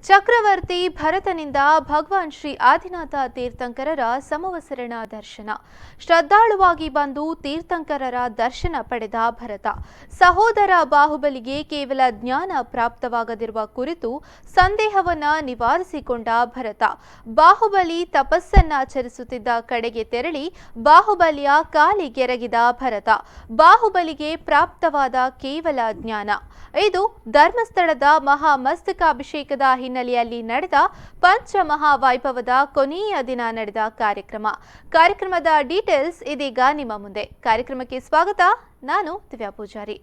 ಚಕ್ರವರ್ತಿ ಭರತನಿಂದ ಭಗವಾನ್ ಶ್ರೀ ಆದಿನಾಥ ತೀರ್ಥಂಕರರ ಸಮವಸರಣ ದರ್ಶನ. ಶ್ರದ್ಧಾಳುವಾಗಿ ಬಂದು ತೀರ್ಥಂಕರರ ದರ್ಶನ ಪಡೆದ ಭರತ ಸಹೋದರ ಬಾಹುಬಲಿಗೆ ಕೇವಲ ಜ್ಞಾನ ಪ್ರಾಪ್ತವಾಗದಿರುವ ಕುರಿತು ಸಂದೇಹವನ್ನ ನಿವಾರಿಸಿಕೊಂಡ ಭರತ ಬಾಹುಬಲಿ ತಪಸ್ಸನ್ನಾಚರಿಸುತ್ತಿದ್ದ ಕಡೆಗೆ ತೆರಳಿ ಬಾಹುಬಲಿಯ ಕಾಲಿಗೆರಗಿದ ಭರತ ಬಾಹುಬಲಿಗೆ ಪ್ರಾಪ್ತವಾದ ಕೇವಲ ಜ್ಞಾನ. ಇದು ಧರ್ಮಸ್ಥಳದ ಮಹಾಮಸ್ತಕಾಭಿಷೇಕದ ಹಿನ್ನೆಲೆಯಲ್ಲಿ ನಡೆದ ಪಂಚಮಹಾವೈಭವದ ಕೊನೆಯ ದಿನ ನಡೆದ ಕಾರ್ಯಕ್ರಮದ ಡೀಟೇಲ್ಸ್ ಇದೀಗ ನಿಮ್ಮ ಮುಂದೆ. ಕಾರ್ಯಕ್ರಮಕ್ಕೆ ಸ್ವಾಗತ. ನಾನು ದಿವ್ಯಾ ಪೂಜಾರಿ.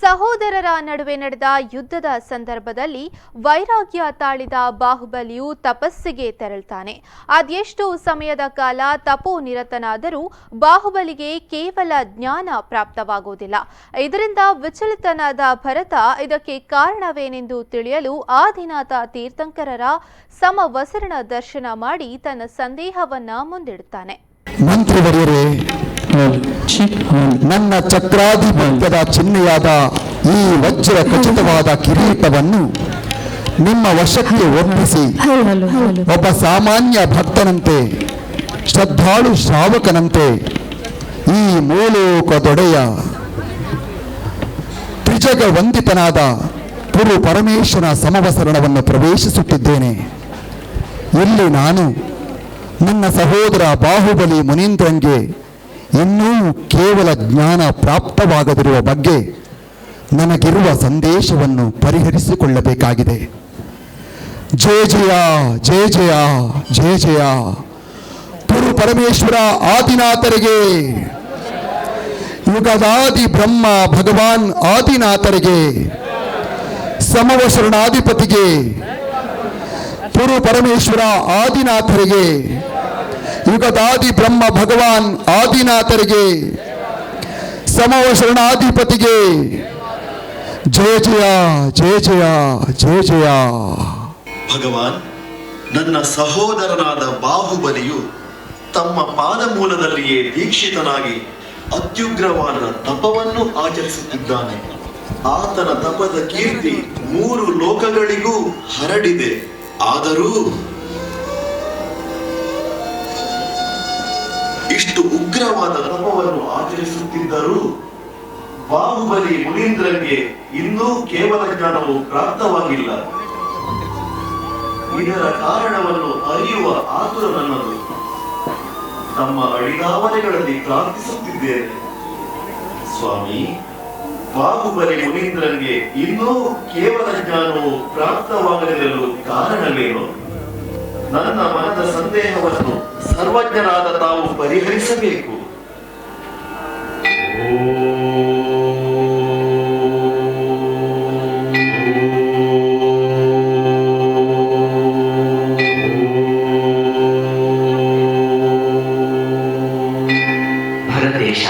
ಸಹೋದರರ ನಡುವೆ ನಡೆದ ಯುದ್ಧದ ಸಂದರ್ಭದಲ್ಲಿ ವೈರಾಗ್ಯ ತಾಳಿದ ಬಾಹುಬಲಿಯು ತಪಸ್ಸಿಗೆ ತೆರಳುತ್ತಾನೆ. ಅದೆಷ್ಟು ಸಮಯದ ಕಾಲ ತಪೋನಿರತನಾದರೂ ಬಾಹುಬಲಿಗೆ ಕೇವಲ ಜ್ಞಾನ ಪ್ರಾಪ್ತವಾಗುವುದಿಲ್ಲ. ಇದರಿಂದ ವಿಚಲಿತನಾದ ಭರತ ಇದಕ್ಕೆ ಕಾರಣವೇನೆಂದು ತಿಳಿಯಲು ಆದಿನಾಥ ತೀರ್ಥಂಕರರ ಸಮವಸರಣ ದರ್ಶನ ಮಾಡಿ ತನ್ನ ಸಂದೇಹವನ್ನ ಮುಂದಿಡುತ್ತಾನೆ. ಮಂತ್ರಿವರ್ಯರೇ, ನನ್ನ ಚಕ್ರಾಧಿಪತ್ಯದ ಚಿಹ್ನೆಯಾದ ಈ ವಜ್ರ ಖಚಿತವಾದ ಕಿರೀಟವನ್ನು ನಿಮ್ಮ ವಶಕ್ಕೆ ಒಪ್ಪಿಸಿ ಒಬ್ಬ ಸಾಮಾನ್ಯ ಭಕ್ತನಂತೆ, ಶ್ರದ್ಧಾಳು ಶ್ರಾವಕನಂತೆ ಈ ಮೂಲೋಕದೊಡೆಯ ತ್ರಿಜಗ ವಂದಿತನಾದ ಪುರು ಪರಮೇಶ್ವರನ ಸಮವಸರಣವನ್ನು ಪ್ರವೇಶಿಸುತ್ತಿದ್ದೇನೆ. ಇಲ್ಲಿ ನಾನು ನನ್ನ ಸಹೋದರ ಬಾಹುಬಲಿ ಮುನೀಂದ್ರಂಗೆ ಇನ್ನೂ ಕೇವಲ ಜ್ಞಾನ ಪ್ರಾಪ್ತವಾಗದಿರುವ ಬಗ್ಗೆ ನನಗಿರುವ ಸಂದೇಶವನ್ನು ಪರಿಹರಿಸಿಕೊಳ್ಳಬೇಕಾಗಿದೆ. ಜಯ ಜಯ ಜಯ ಜಯ ಜಯ ಜಯ ಪುರು ಪರಮೇಶ್ವರ ಆದಿನಾಥರಿಗೆ, ಯುಗದಾದಿ ಬ್ರಹ್ಮ ಭಗವಾನ್ ಆದಿನಾಥರಿಗೆ, ಸಮವಸರಣಾಧಿಪತಿಗೆ, ಪುರು ಪರಮೇಶ್ವರ ಆದಿನಾಥರಿಗೆ, ಯುಗದಾದಿ ಬ್ರಹ್ಮ ಭಗವಾನ್ ಆದಿನಾಥರಿಗೆ, ಸಮವಸರಣಾಧಿಪತಿಗೆ ಜಯ ಜಯ ಜಯ ಜಯ ಜಯ ಜಯ. ಭಗವಾನ್, ನನ್ನ ಸಹೋದರನಾದ ಬಾಹುಬಲಿಯು ತಮ್ಮ ಪಾದಮೂಲದಲ್ಲಿಯೇ ದೀಕ್ಷಿತನಾಗಿ ಅತ್ಯುಗ್ರವಾದ ತಪವನ್ನು ಆಚರಿಸುತ್ತಿದ್ದಾನೆ. ಆತನ ತಪದ ಕೀರ್ತಿ 3 ಲೋಕಗಳಿಗೂ ಹರಡಿದೆ. ಆದರೂ ಇಷ್ಟು ಉಗ್ರವಾದ ತಪವನ್ನು ಆಚರಿಸುತ್ತಿದ್ದರೂ ಬಾಹುಬಲಿ ಮುನೀಂದ್ರನಿಗೆ ಇನ್ನೂ ಕೇವಲ ಜ್ಞಾನವು ಪ್ರಾಪ್ತವಾಗಿಲ್ಲ. ಇದರ ಕಾರಣವನ್ನು ಅರಿಯುವ ಆತುರ ನನ್ನದು. ತಮ್ಮ ಅಡಿದಾವನೆಗಳಲ್ಲಿ ಪ್ರಾರ್ಥಿಸುತ್ತಿದ್ದೇನೆ. ಸ್ವಾಮಿ, ಬಾಹುಬಲಿ ಮುನೀಂದ್ರನಿಗೆ ಇನ್ನೂ ಕೇವಲ ಜ್ಞಾನವು ಪ್ರಾಪ್ತವಾಗದಿರಲು ಕಾರಣವೇನು? ನನ್ನ ಮನದ ಸಂದೇಹವನ್ನು ಸರ್ವಜ್ಞನಾದ ತಾವು ಪರಿಹರಿಸಬೇಕು. ಭರತೇಶ,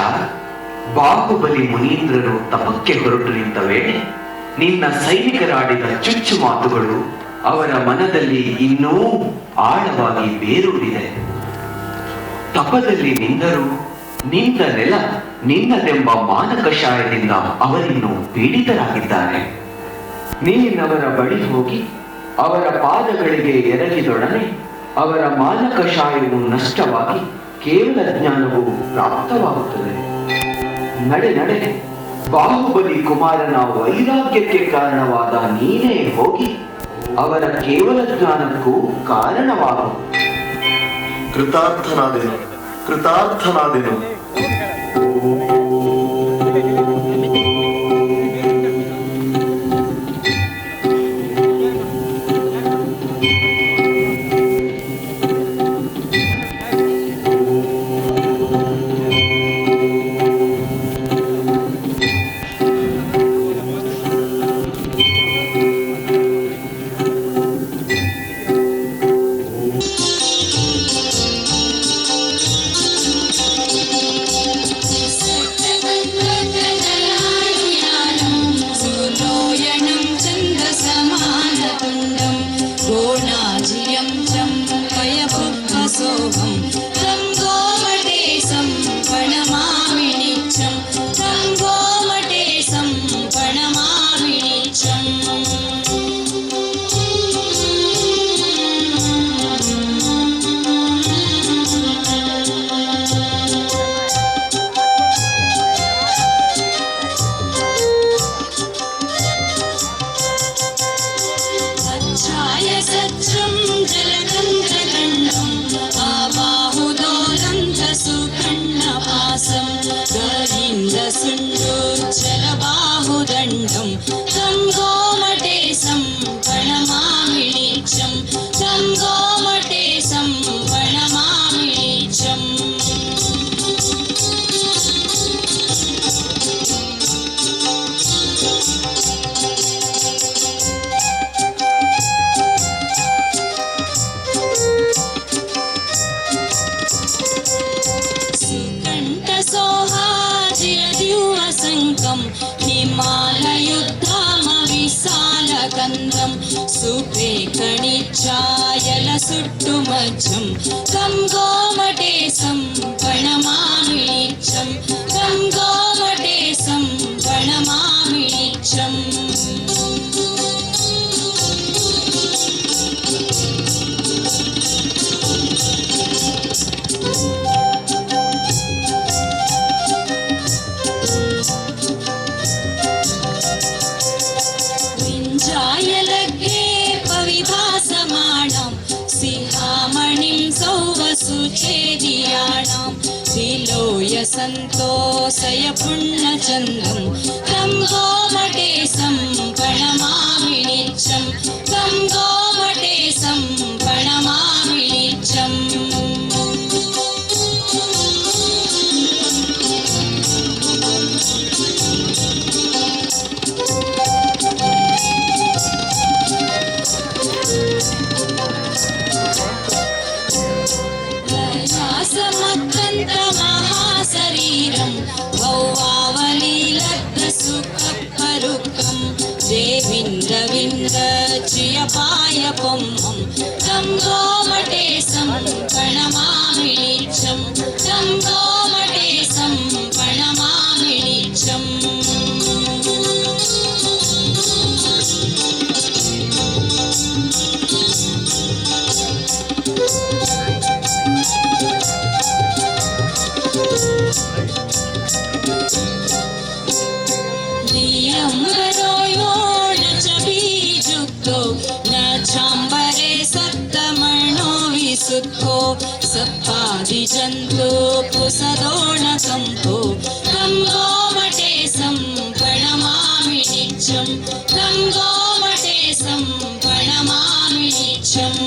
ಬಾಹುಬಲಿ ಮುನೀಂದ್ರರು ತಪಕ್ಕೆ ಹೊರಟು ನಿಂತ ವೇಳೆ ನಿನ್ನ ಸೈನಿಕರಾಡಿದ ಚುಚ್ಚು ಮಾತುಗಳು ಅವರ ಮನದಲ್ಲಿ ಇನ್ನೂ ಆಳವಾಗಿ ಬೇರೂರಿದೆ. ತಪದಲ್ಲಿ ನಿಂದರು ನಿಂದ ನೆಲ ನಿನ್ನದೆಂಬ ಮಾನಕಷಾಯದಿಂದ ಅವರಿನ್ನು ಪೀಡಿತರಾಗಿದ್ದಾರೆ. ನೀನವರ ಬಳಿ ಹೋಗಿ ಅವರ ಪಾದಗಳಿಗೆ ಎರಗಿದೊಡನೆ ಅವರ ಮಾನಕಷಾಯವು ನಷ್ಟವಾಗಿ ಕೇವಲ ಜ್ಞಾನವು ಪ್ರಾಪ್ತವಾಗುತ್ತದೆ. ನಡೆ ನಡೆ, ಬಾಹುಬಲಿ ಕುಮಾರನ ವೈರಾಗ್ಯಕ್ಕೆ ಕಾರಣವಾದ ನೀನೇ ಹೋಗಿ ಅವರ ಕೇವಲ ಜ್ಞಾನಕ್ಕೂ ಕಾರಣವಾಗು. ಕೃತಾರ್ಥನಾದೆನು, ಕೃತಾರ್ಥನಾದೆನು. गन्धं तं गोमटेशं प्रणमामि नित्यं तं गोमटेशं प्रणमामि नित्यम् हिमालयुद्धामविशालगन्धं सुपेकणिच्छायलसुट्टुमध्यं तं गोमटेशं प्रणमामि नित्यं तं गोमटेशं प्रणमामि नित्यम् सुचेदियाणां विलोय सन्तोषय पुण्यचन्द्रं तं गोमटेशं प्रणमामि नित्यं तं गोमटेशं प्रणमामि नित्यम् महाशरीरं भौवावलीलग्नसुखपरुकं देवीन्द्रविन्द्रचियपायपम्मं तं गोमटेशं प्रणमामि नित्यं तं गोमटेशं प्रणमामि नित्यम् सुखो सप्तादिजन्तो पुसदोणकम्पो तं गोमटेशं प्रणमामि नित्यं तं गोमटेशं प्रणमामि नित्यम्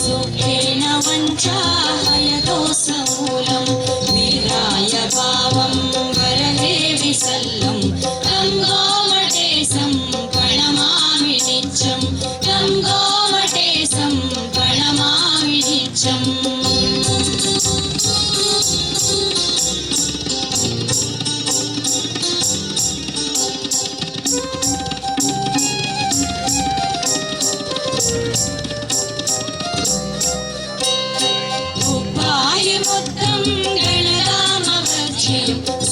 सुखेन वञ्चाहयदोषमूलं विराय भावं वरदे विसल्लं तं गोमटेशं प्रणमामि नित्यं तं गोमटेशं प्रणमामि नित्यम्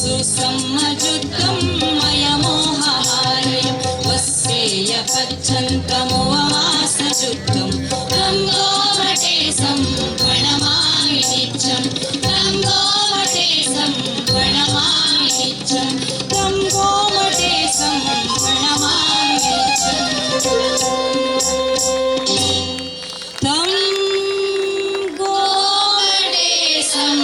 सुसम्मजुद्धं मयमोहहारयं वस्येयपच्छन्तमुवमासजुद्धं तं गोमटेशं प्रणमामि नित्यं तं गोमटेशं प्रणमामि नित्यं तं गोमटेशं प्रणमामि नित्यम् तं गोमटेशं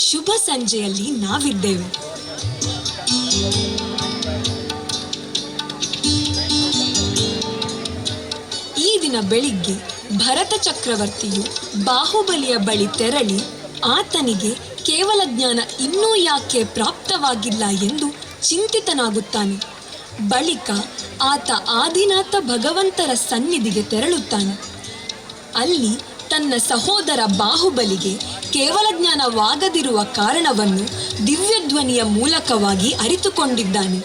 ಶುಭ ಸಂಜೆಯಲ್ಲಿ ನಾವಿದ್ದೇವೆ. ಈ ದಿನ ಬೆಳಿಗ್ಗೆ ಭರತ ಚಕ್ರವರ್ತಿಯು ಬಾಹುಬಲಿಯ ಬಳಿ ತೆರಳಿ ಆತನಿಗೆ ಕೇವಲ ಜ್ಞಾನ ಇನ್ನೂ ಯಾಕೆ ಪ್ರಾಪ್ತವಾಗಿಲ್ಲ ಎಂದು ಚಿಂತಿತನಾಗುತ್ತಾನೆ. ಬಳಿಕ ಆತ ಆದಿನಾಥ ಭಗವಂತರ ಸನ್ನಿಧಿಗೆ ತೆರಳುತ್ತಾನೆ. ಅಲ್ಲಿ ತನ್ನ ಸಹೋದರ ಬಾಹುಬಲಿಗೆ ಕೇವಲ ಜ್ಞಾನವಾಗದಿರುವ ಕಾರಣವನ್ನು ದಿವ್ಯಧ್ವನಿಯ ಮೂಲಕವಾಗಿ ಅರಿತುಕೊಂಡಿದ್ದಾನೆ.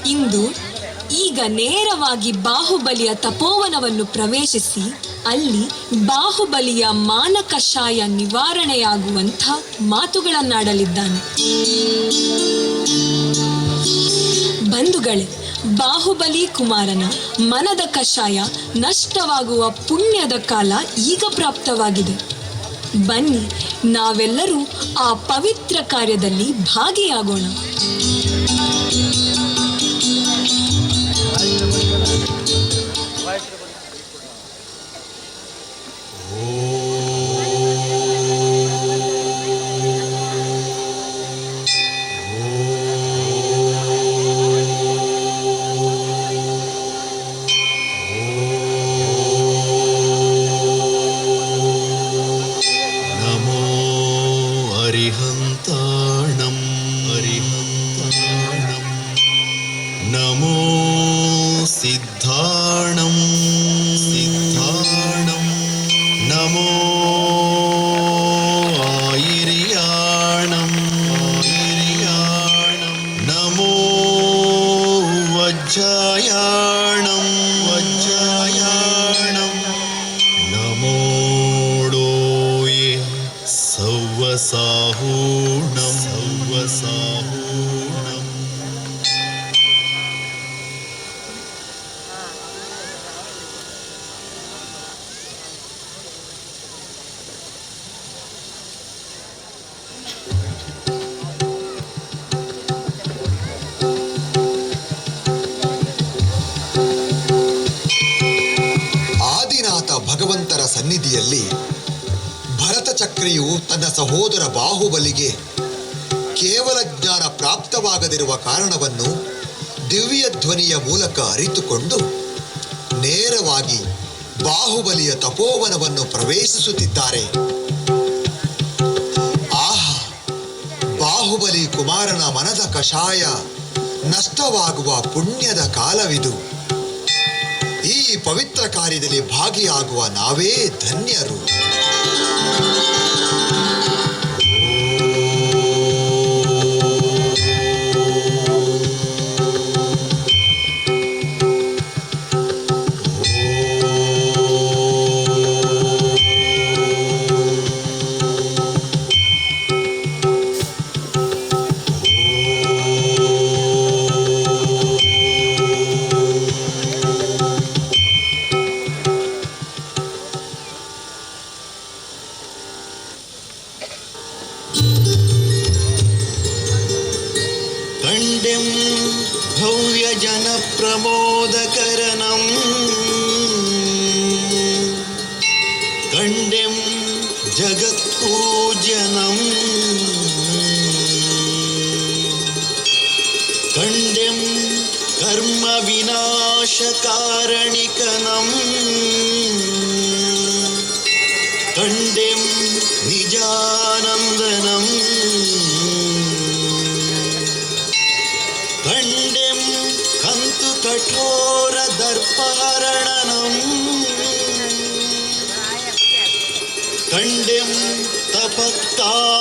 ಇಂದು ಈಗ ನೇರವಾಗಿ ಬಾಹುಬಲಿಯ ತಪೋವನವನ್ನು ಪ್ರವೇಶಿಸಿ ಅಲ್ಲಿ ಬಾಹುಬಲಿಯ ಮಾನ ಕಷಾಯ ನಿವಾರಣೆಯಾಗುವಂಥ ಮಾತುಗಳನ್ನಾಡಲಿದ್ದಾನೆ. ಬಂಧುಗಳೇ, ಬಾಹುಬಲಿ ಕುಮಾರನ ಮನದ ಕಷಾಯ ನಷ್ಟವಾಗುವ ಪುಣ್ಯದ ಕಾಲ ಈಗ ಪ್ರಾಪ್ತವಾಗಿದೆ. ಬನ್ನಿ, ನಾವೆಲ್ಲರೂ ಆ ಪವಿತ್ರ ಕಾರ್ಯದಲ್ಲಿ ಭಾಗಿಯಾಗೋಣ. नमो सिद्धाणं नमो आयिर्याणं नमो वज्रायाणं नमो डोये सव्वसाहूणं ಆದಿನಾಥ ಭಗವಂತರ ಸನ್ನಿಧಿಯಲ್ಲಿ ಭರತ ಚಕ್ರಿಯು ತನ್ನ ಸಹೋದರ ಬಾಹುಬಲಿಗೆ ಕೇವಲ ಜ್ಞಾನ ಪ್ರಾಪ್ತವಾಗದಿರುವ ಕಾರಣವನ್ನು ದಿವ್ಯ ಧ್ವನಿಯ ಮೂಲಕ ಅರಿತುಕೊಂಡು ನೇರವಾಗಿ ಬಾಹುಬಲಿಯ ತಪೋವನವನ್ನು ಪ್ರವೇಶಿಸುತ್ತಿದ್ದಾರೆ. ಆಹಾ, ಬಾಹುಬಲಿ ಕುಮಾರನ ಮನದ ಕಷಾಯ ನಷ್ಟವಾಗುವ ಪುಣ್ಯದ ಕಾಲವಿದು. ಈ ಪವಿತ್ರ ಕಾರ್ಯದಲ್ಲಿ ಭಾಗಿಯಾಗುವ ನಾವೇ ಧನ್ಯರು. कंडें भव्यजनप्रमोदकरणं कंडें जगत्पूजनं कंडें कर्मविनाशकारणिकनं कंडें निजानन्दनं कंडें कंतु कठोर दर्पहरणनं कंडें तपक्तान्तनं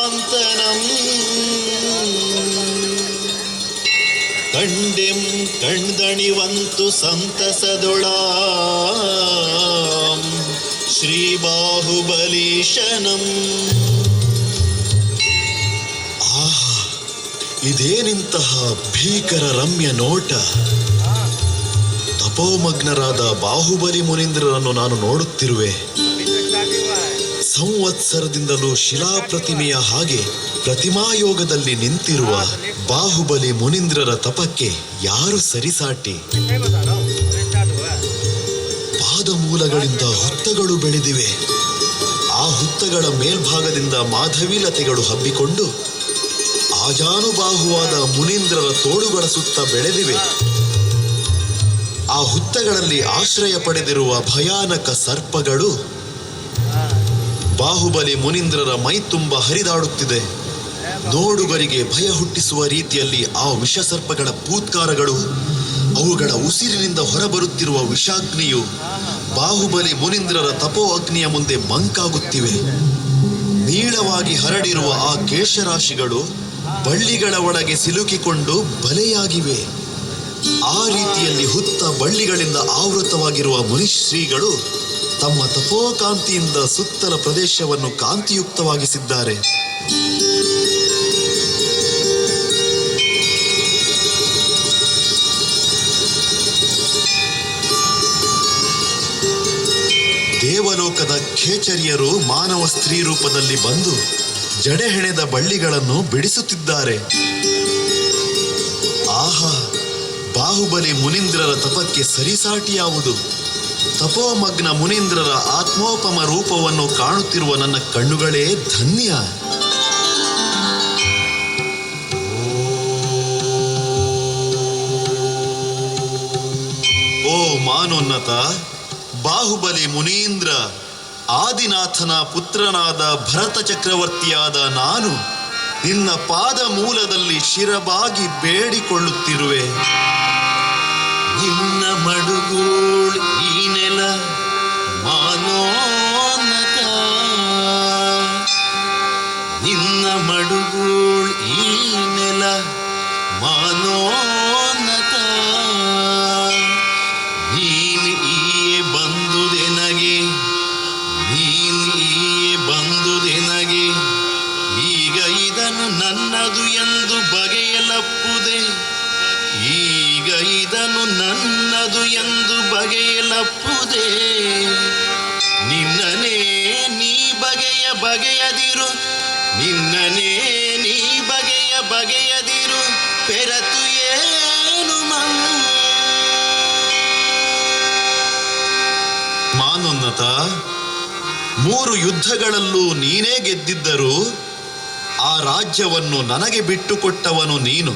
कंडें कण्दणिवन्तु संतसदुळां श्रीबाहुबलीशनम्. ಇದೇನಿಂತಹ ಭೀಕರ ರಮ್ಯ ನೋಟ! ತಪೋಮಗ್ನರಾದ ಬಾಹುಬಲಿ ಮುನೀಂದ್ರರನ್ನು ನಾನು ನೋಡುತ್ತಿರುವೆ. ಸಂವತ್ಸರದಿಂದಲೂ ಶಿಲಾಪ್ರತಿಮೆಯ ಹಾಗೆ ಪ್ರತಿಮಾಯೋಗದಲ್ಲಿ ನಿಂತಿರುವ ಬಾಹುಬಲಿ ಮುನೀಂದ್ರರ ತಪಕ್ಕೆ ಯಾರು ಸರಿಸಾಟಿ? ಪಾದಮೂಲಗಳಿಂದ ಹುತ್ತಗಳು ಬೆಳೆದಿವೆ. ಆ ಹುತ್ತಗಳ ಮೇಲ್ಭಾಗದಿಂದ ಮಾಧವೀಲತೆಗಳು ಹಬ್ಬಿಕೊಂಡು ಆಜಾನುಬಾಹುವಾದ ಮುನೀಂದ್ರರ ತೋಳುಗಳ ಸುತ್ತ ಬೆಳೆದಿವೆ. ಆ ಹುತ್ತಗಳಲ್ಲಿ ಆಶ್ರಯ ಪಡೆದಿರುವ ಭಯಾನಕ ಸರ್ಪಗಳು ಬಾಹುಬಲಿ ಮುನೀಂದ್ರರ ಮೈ ತುಂಬ ಹರಿದಾಡುತ್ತಿದೆ. ನೋಡುಗರಿಗೆ ಭಯ ಹುಟ್ಟಿಸುವ ರೀತಿಯಲ್ಲಿ ಆ ವಿಷಸರ್ಪಗಳ ಪೂತ್ಕಾರಗಳು, ಅವುಗಳ ಉಸಿರಿನಿಂದ ಹೊರಬರುತ್ತಿರುವ ವಿಷಾಗ್ನಿಯು ಬಾಹುಬಲಿ ಮುನೀಂದ್ರರ ತಪೋ ಅಗ್ನಿಯ ಮುಂದೆ ಮಂಕಾಗುತ್ತಿವೆ. ನೀಳವಾಗಿ ಹರಡಿರುವ ಆ ಕೇಶರಾಶಿಗಳು ಬಳ್ಳಿಗಳ ಒಳಗೆ ಸಿಲುಕಿಕೊಂಡು ಬಲೆಯಾಗಿವೆ. ಆ ರೀತಿಯಲ್ಲಿ ಹುತ್ತ ಬಳ್ಳಿಗಳಿಂದ ಆವೃತವಾಗಿರುವ ಮುನಿಶ್ರೀಗಳು ತಮ್ಮ ತಪೋಕಾಂತಿಯಿಂದ ಸುತ್ತಲ ಪ್ರದೇಶವನ್ನು ಕಾಂತಿಯುಕ್ತವಾಗಿಸಿದ್ದಾರೆ. ದೇವಲೋಕದ ಖೇಚರಿಯರು ಮಾನವ ಸ್ತ್ರೀ ರೂಪದಲ್ಲಿ ಬಂದು ಜಡೆ ಹೆಣೆದ ಬಳ್ಳಿಗಳನ್ನು ಬಿಡಿಸುತ್ತಿದ್ದಾರೆ. ಆಹಾ, ಬಾಹುಬಲಿ ಮುನೀಂದ್ರರ ತಪಕ್ಕೆ ಸರಿಸಾಟಿಯಾವುದು. ತಪೋಮಗ್ನ ಮುನೀಂದ್ರರ ಆತ್ಮೋಪಮ ರೂಪವನ್ನು ಕಾಣುತ್ತಿರುವ ನನ್ನ ಕಣ್ಣುಗಳೇ ಧನ್ಯ. ಓ ಮಾನೋನ್ನತ, ಬಾಹುಬಲಿ ಮುನೀಂದ್ರ, ಆದಿನಾಥನ ಪುತ್ರನಾದ ಭರತ ಚಕ್ರವರ್ತಿಯಾದ ನಾನು ನಿನ್ನ ಪಾದ ಮೂಲದಲ್ಲಿ ಶಿರಬಾಗಿ ಬೇಡಿಕೊಳ್ಳುತ್ತಿರುವೆ. ನಿನ್ನ ಮಡುಗೂಳ್ ಈ ನೆಲ ಮಾನೋನ್ನತ, ನಿನ್ನ ಮಡುಗೂಳ್ ಈ ನೆಲ ಮಾನೋನ್ನತ. ನೀನು ಈಯೆ ಬಂದುದೆನಗೆ, ನೀನು ಈಯೆ ಬಂದುದೆನಗೆ. ಈಗ ಇದನ್ನು ನನ್ನದು ಎಂದು ಬಗೆಯಲಪ್ಪುದೆ, ಈಗ ಇದನ್ನು ನನ್ನದು ಎಂದು ಬಗೆಯಲಪ್ಪುದೆ. ನಿನ್ನನೇ ನೀ ಬಗೆಯದಿರು, ನಿನ್ನನೇ ನೀ ಬಗೆಯದಿರು. ಪೆರತು ಏನು ಮಾನೋನ್ನತ, 3 ಯುದ್ಧಗಳಲ್ಲೂ ನೀನೇ ಗೆದ್ದಿದ್ದರೂ ಆ ರಾಜ್ಯವನ್ನು ನನಗೆ ಬಿಟ್ಟುಕೊಟ್ಟವನು ನೀನು.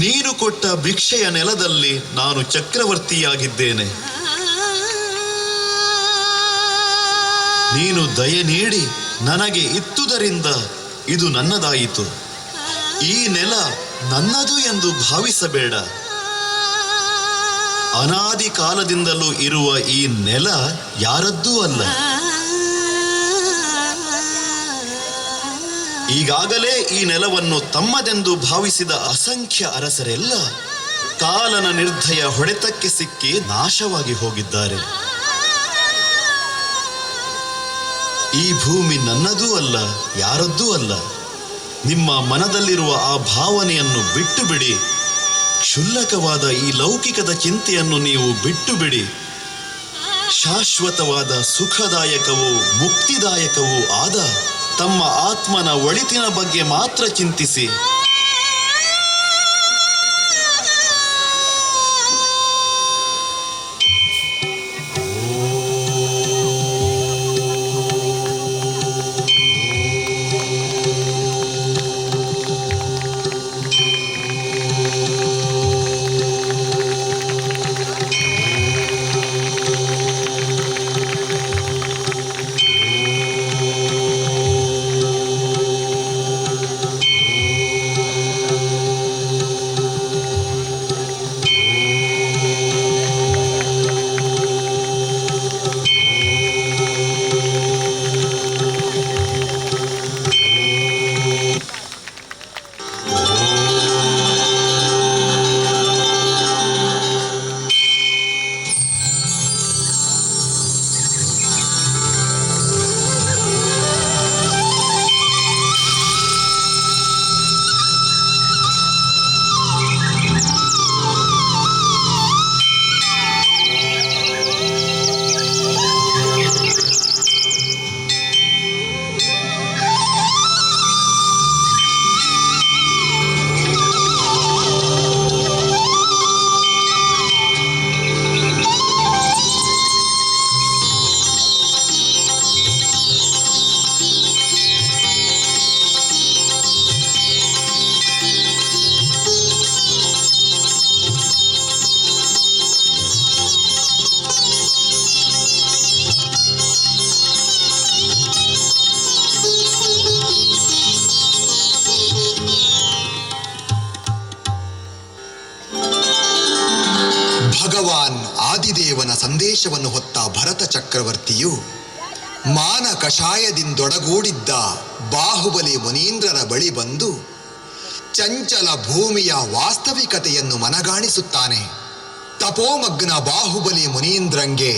ನೀನು ಕೊಟ್ಟ ಭಿಕ್ಷೆಯ ನೆಲದಲ್ಲಿ ನಾನು ಚಕ್ರವರ್ತಿಯಾಗಿದ್ದೇನೆ. ನೀನು ದಯೆ ನೀಡಿ ನನಗೆ ಇತ್ತುದರಿಂದ ಇದು ನನ್ನದಾಯಿತು. ಈ ನೆಲ ನನ್ನದು ಎಂದು ಭಾವಿಸಬೇಡ. ಅನಾದಿ ಕಾಲದಿಂದಲೂ ಇರುವ ಈ ನೆಲ ಯಾರದ್ದೂ ಅಲ್ಲ. ಈಗಾಗಲೇ ಈ ನೆಲವನ್ನು ತಮ್ಮದೆಂದು ಭಾವಿಸಿದ ಅಸಂಖ್ಯ ಅರಸರೆಲ್ಲ ಕಾಲನ ನಿರ್ದಯ ಹೊಡೆತಕ್ಕೆ ಸಿಕ್ಕಿ ನಾಶವಾಗಿ ಹೋಗಿದ್ದಾರೆ. ಈ ಭೂಮಿ ನನ್ನದೂ ಅಲ್ಲ, ಯಾರದ್ದೂ ಅಲ್ಲ. ನಿಮ್ಮ ಮನದಲ್ಲಿರುವ ಆ ಭಾವನೆಯನ್ನು ಬಿಟ್ಟು ಬಿಡಿ. ಕ್ಷುಲ್ಲಕವಾದ ಈ ಲೌಕಿಕದ ಚಿಂತೆಯನ್ನು ನೀವು ಬಿಟ್ಟು ಬಿಡಿ. ಶಾಶ್ವತವಾದ ಸುಖದಾಯಕವೂ ಮುಕ್ತಿದಾಯಕವೂ ಆದ ತಮ್ಮ ಆತ್ಮನ ಒಳಿತಿನ ಬಗ್ಗೆ ಮಾತ್ರ ಚಿಂತಿಸಿ. ಭಗವಾನ್ ಆದಿದೇವನ ಸಂದೇಶವನ್ನು ಹೊತ್ತ ಭರತ ಚಕ್ರವರ್ತಿಯು ಮಾನ ಕಷಾಯದಿಂದೊಡಗೂಡಿದ್ದ ಬಾಹುಬಲಿ ಮುನೀಂದ್ರರ ಬಳಿ ಬಂದು ಚಂಚಲ ಭೂಮಿಯ ವಾಸ್ತವಿಕತೆಯನ್ನು ಮನಗಾಣಿಸುತ್ತಾನೆ. ತಪೋಮಗ್ನ ಬಾಹುಬಲಿ ಮುನೀಂದ್ರಂಗೆ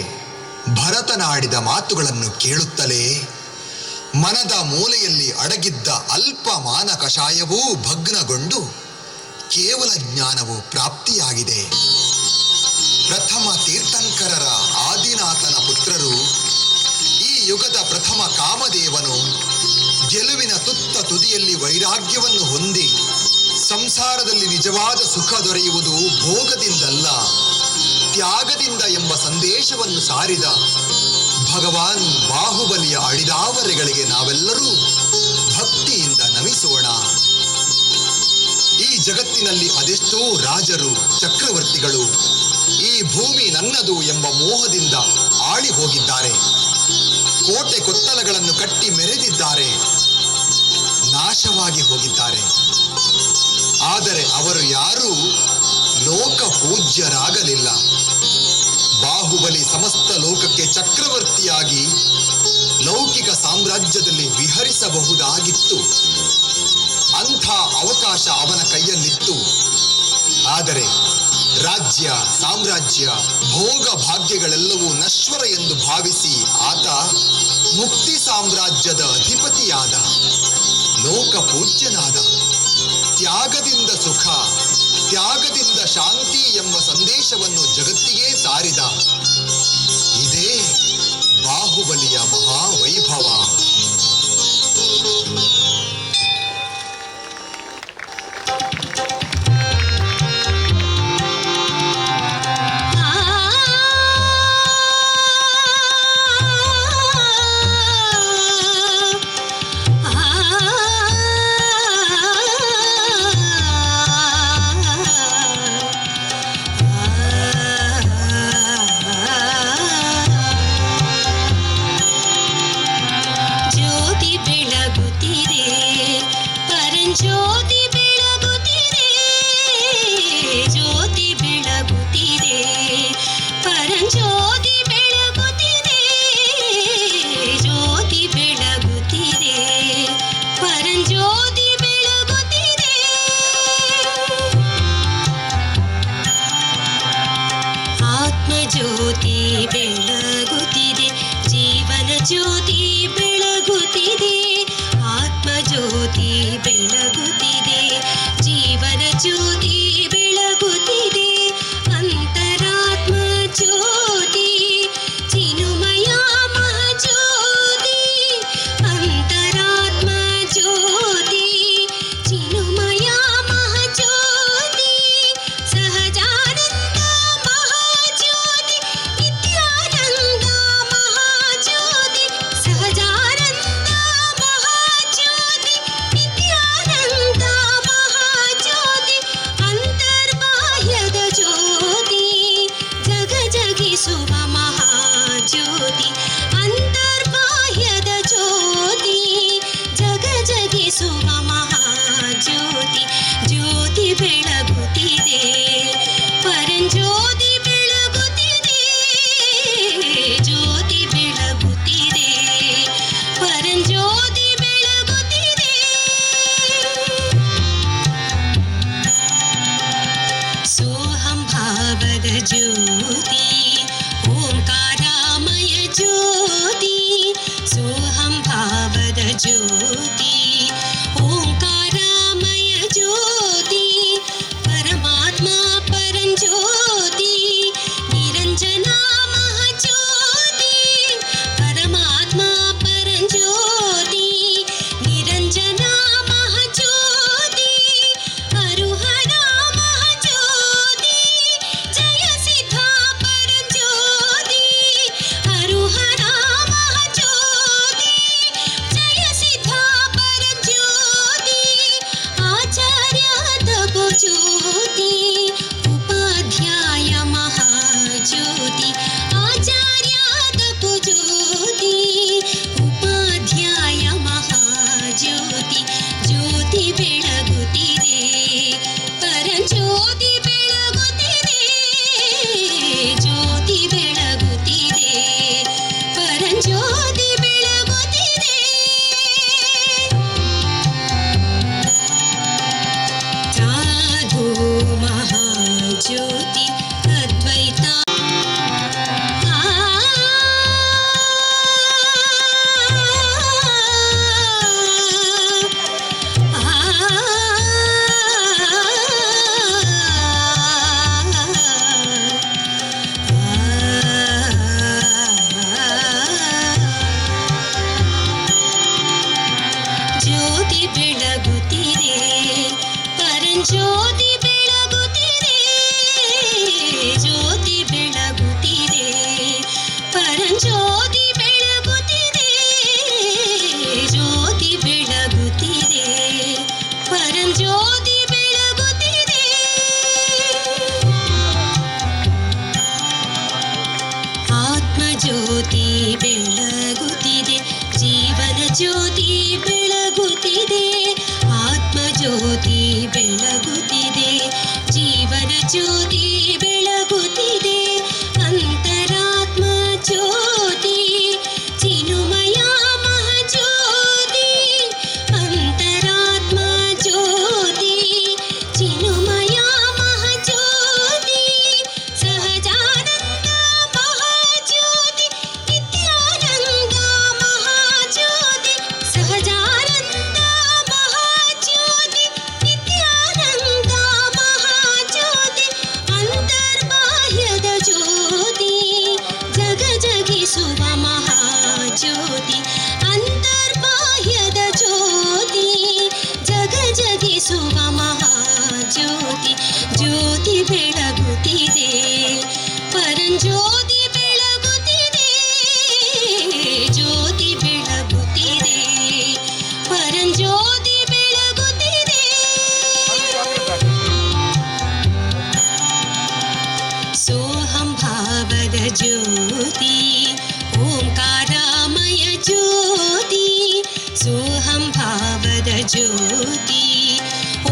ಭರತನಾಡಿದ ಮಾತುಗಳನ್ನು ಕೇಳುತ್ತಲೇ ಮನದ ಮೂಲೆಯಲ್ಲಿ ಅಡಗಿದ್ದ ಅಲ್ಪ ಮಾನ ಕಷಾಯವೂ ಭಗ್ನಗೊಂಡು ಕೇವಲ ಜ್ಞಾನವು ಪ್ರಾಪ್ತಿಯಾಗಿದೆ. ಪ್ರಥಮ ತೀರ್ಥಂಕರರ ಆದಿನಾಥನ ಪುತ್ರರು, ಈ ಯುಗದ ಪ್ರಥಮ ಕಾಮದೇವನು ಗೆಲುವಿನ ತುತ್ತ ತುದಿಯಲ್ಲಿ ವೈರಾಗ್ಯವನ್ನು ಹೊಂದಿ ಸಂಸಾರದಲ್ಲಿ ನಿಜವಾದ ಸುಖ ದೊರೆಯುವುದು ಭೋಗದಿಂದಲ್ಲ ತ್ಯಾಗದಿಂದ ಎಂಬ ಸಂದೇಶವನ್ನು ಸಾರಿದ ಭಗವಾನ್ ಬಾಹುಬಲಿಯ ಅಡಿದಾವರೆಗಳಿಗೆ ನಾವೆಲ್ಲರೂ ಭಕ್ತಿಯಿಂದ ನಮಿಸೋಣ. ಈ ಜಗತ್ತಿನಲ್ಲಿ ಅದೆಷ್ಟೋ ರಾಜರು, ಚಕ್ರವರ್ತಿಗಳು ಈ ಭೂಮಿ ನನ್ನದು ಎಂಬ ಮೋಹದಿಂದ ಆಳಿ ಹೋಗಿದ್ದಾರೆ. ಕೋಟೆ ಕೊತ್ತಲಗಳನ್ನು ಕಟ್ಟಿ ಮೆರೆದಿದ್ದಾರೆ, ನಾಶವಾಗಿ ಹೋಗಿದ್ದಾರೆ. ಆದರೆ ಅವರು ಯಾರೂ ಲೋಕ ಪೂಜ್ಯರಾಗಲಿಲ್ಲ. ಬಾಹುಬಲಿ ಸಮಸ್ತ ಲೋಕಕ್ಕೆ ಚಕ್ರವರ್ತಿಯಾಗಿ ಲೌಕಿಕ ಸಾಮ್ರಾಜ್ಯದಲ್ಲಿ ವಿಹರಿಸಬಹುದಾಗಿತ್ತು. ಅಂಥ ಅವಕಾಶ ಅವನ ಕೈಯಲ್ಲಿತ್ತು. ಆದರೆ ರಾಜ್ಯ, ಸಾಮ್ರಾಜ್ಯ, ಭೋಗ ಭಾಗ್ಯಗಳೆಲ್ಲವೂ ನಶ್ವರ ಎಂದು ಭಾವಿಸಿ ಆತ ಮುಕ್ತಿ ಸಾಮ್ರಾಜ್ಯದ ಅಧಿಪತಿಯಾದ, ಲೋಕ ಪೂಜ್ಯನಾದ. ತ್ಯಾಗದಿಂದ ಸುಖ, ತ್ಯಾಗದಿಂದ ಶಾಂತಿ ಎಂಬ ಸಂದೇಶವನ್ನು ಜಗತ್ತಿಗೆ ಸಾರಿದ. ಇದೇ ಬಾಹುಬಲಿಯ ಮಹಾವೈಭವ. ಜ್ಯೋತಿ ಜ್ಯೋತಿ ಬೆಳಗುತ್ತಿದೆ ಪರಂಜ್ಯೋತಿ ಬೆಳಗುತ್ತಿದೆ ಜ್ಯೋತಿ ಬೆಳಗುತ್ತಿದೆ ಪರಂಜ್ಯೋತಿ ಬೆಳಗುತ್ತಿದೆ ಸೋಹಂ ಭಾವದ ಜ್ಯೋತಿ ಓಂಕಾರಮಯ ಜ್ಯೋತಿ ಸೋಹಂ ಭಾವದ ಜ್ಯೋತಿ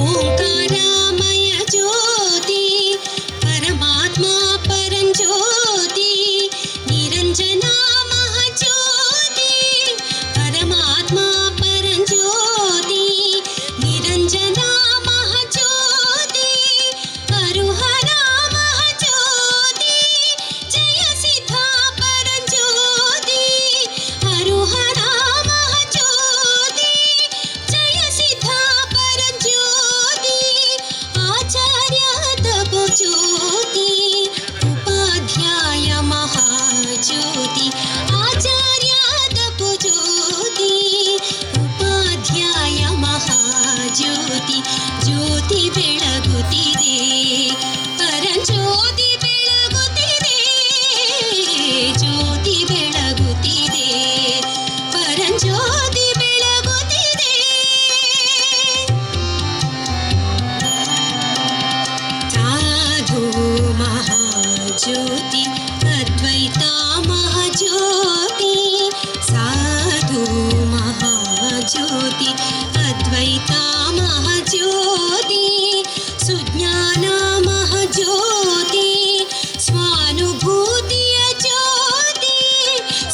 ಓಂಕಾರಮಯ ಜ್ಯೋತಿ ಪರಮಾತ್ಮ ಪರಂಜ್ಯೋತಿ ನಿರಂಜನ ಮಹಾಜ್ಯೋತಿ ಪರಮಾತ್ಮ ಪರಂಜ್ಯೋತಿ ನಿರಂಜನ ಮಹಾಜ್ಯೋತಿ ಹರುಹರ ಮಹಾಜ್ಯೋತಿ ಜಯ ಸಿದ್ಧ ಪರಂಜ್ಯೋತಿ ಹರುಹರ ಮಹಾಜ್ಯೋತಿ ಜಯ ಸಿದ್ಧ ಪರಂಜ್ಯೋತಿ ಆಚಾರ್ಯ ತಪೋ ಜ್ಯೋತಿ ಉಪಾಧ್ಯಾಯ ಮಹಾಜ್ಯೋತಿ ಆಚಾರ್ಯ ತಪೋ ಜ್ಯೋತಿ ಉಪಾಧ್ಯಾಯ ಮಹಾಜ್ಯೋತಿ ಜ್ಯೋತಿ ಬೆಳಗುತ್ತಿದೆ ಪರಂಜ್ಯೋತಿ ಬೆಳಗುತ್ತಿದೆ ಜ್ಯೋತಿ ಬೆಳಗುತ್ತಿದೆ ಪರಂಜ್ಯೋತಿ ಬೆಳಗುತ್ತಿದೆ ಸಾಧು ಮಹಾಜ್ಯೋತಿ ಅದ್ವೈತ ಮಹಾಜ್ಯೋತಿ ಸಾಧು ಮಹಾಜ್ಯೋತಿ ಅದ್ವೈತ ಮಹಾಜ್ಯೋತಿ ಸುಜ್ಞಾನ ಮಹಾಜ್ಯೋತಿ ಸ್ವಾನುಭೂತಿಯ ಜ್ಯೋತಿ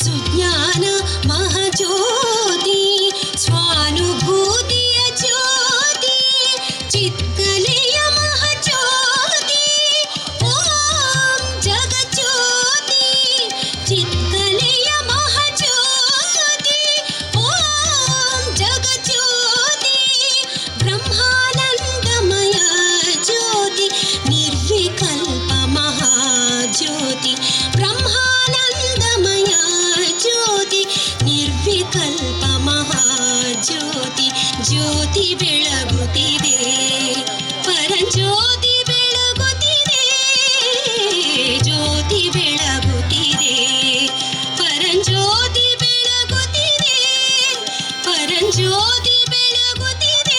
ಸುಜ್ಞಾನ ಮಹಾಜ್ಯೋತಿ ಸ್ವಾನುಭೂತಿಯ ಜ್ಯೋತಿ ಚಿತ್ಕಲೆಯ ಮಹಾಜ್ಯೋತಿ ಓಂ ಜಗಜ್ಯೋತಿ ಚಿತ್ಕಲೆಯ ಮಹಾಜ್ಯೋತಿ ಓಂ ಜಗಜ್ಯೋತಿ ಬ್ರಹ್ಮಾನಂದಮಯ ಜ್ಯೋತಿ ನಿರ್ವಿಕಲ್ಪ ಮಹಾಜ್ಯೋತಿ ಬ್ರಹ್ಮಾನಂದಮಯ ಜ್ಯೋತಿ ನಿರ್ವಿಕಲ್ಪ ಮಹಾಜ್ಯೋತಿ ಜ್ಯೋತಿ ಬೆಳಗುತ್ತಿದೆ ಪರಂಜ್ಯೋತಿ ಬೆಳಗುತ್ತಿದೆ ಜ್ಯೋತಿ ಬೆಳಗುತ್ತಿದೆ ಪರಂಜ್ಯೋತಿ ಬೆಳಗುತ್ತಿದೆ ಪರಂಜ್ಯೋತಿ ಬೆಳಗುತ್ತಿದೆ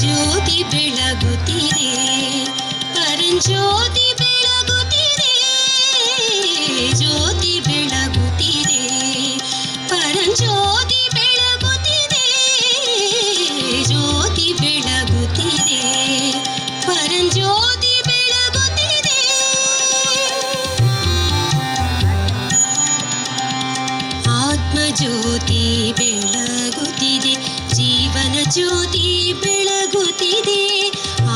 ಜ್ಯೋತಿ ಬೆಳಗುತ್ತಿದೆ ಪರಂಜ್ಯೋತಿ ಬೆಳಗುತ್ತಿದೆ ಜ್ಯೋತಿ ಬೆಳಗುತ್ತಿದೆ ಪರಂಜ್ಯೋತಿ ಬೆಳಗುತ್ತಿದೆ ಜ್ಯೋತಿ ಬೆಳಗುತ್ತಿದೆ ಪರಂಜ್ಯೋತಿ ಬೆಳಗುತ್ತಿದೆ ಆತ್ಮಜ್ಯೋತಿ ಬೆಳಗುತ್ತಿದೆ ಜೀವನ ಜ್ಯೋತಿ ಬೆಳಗುತ್ತಿದೆ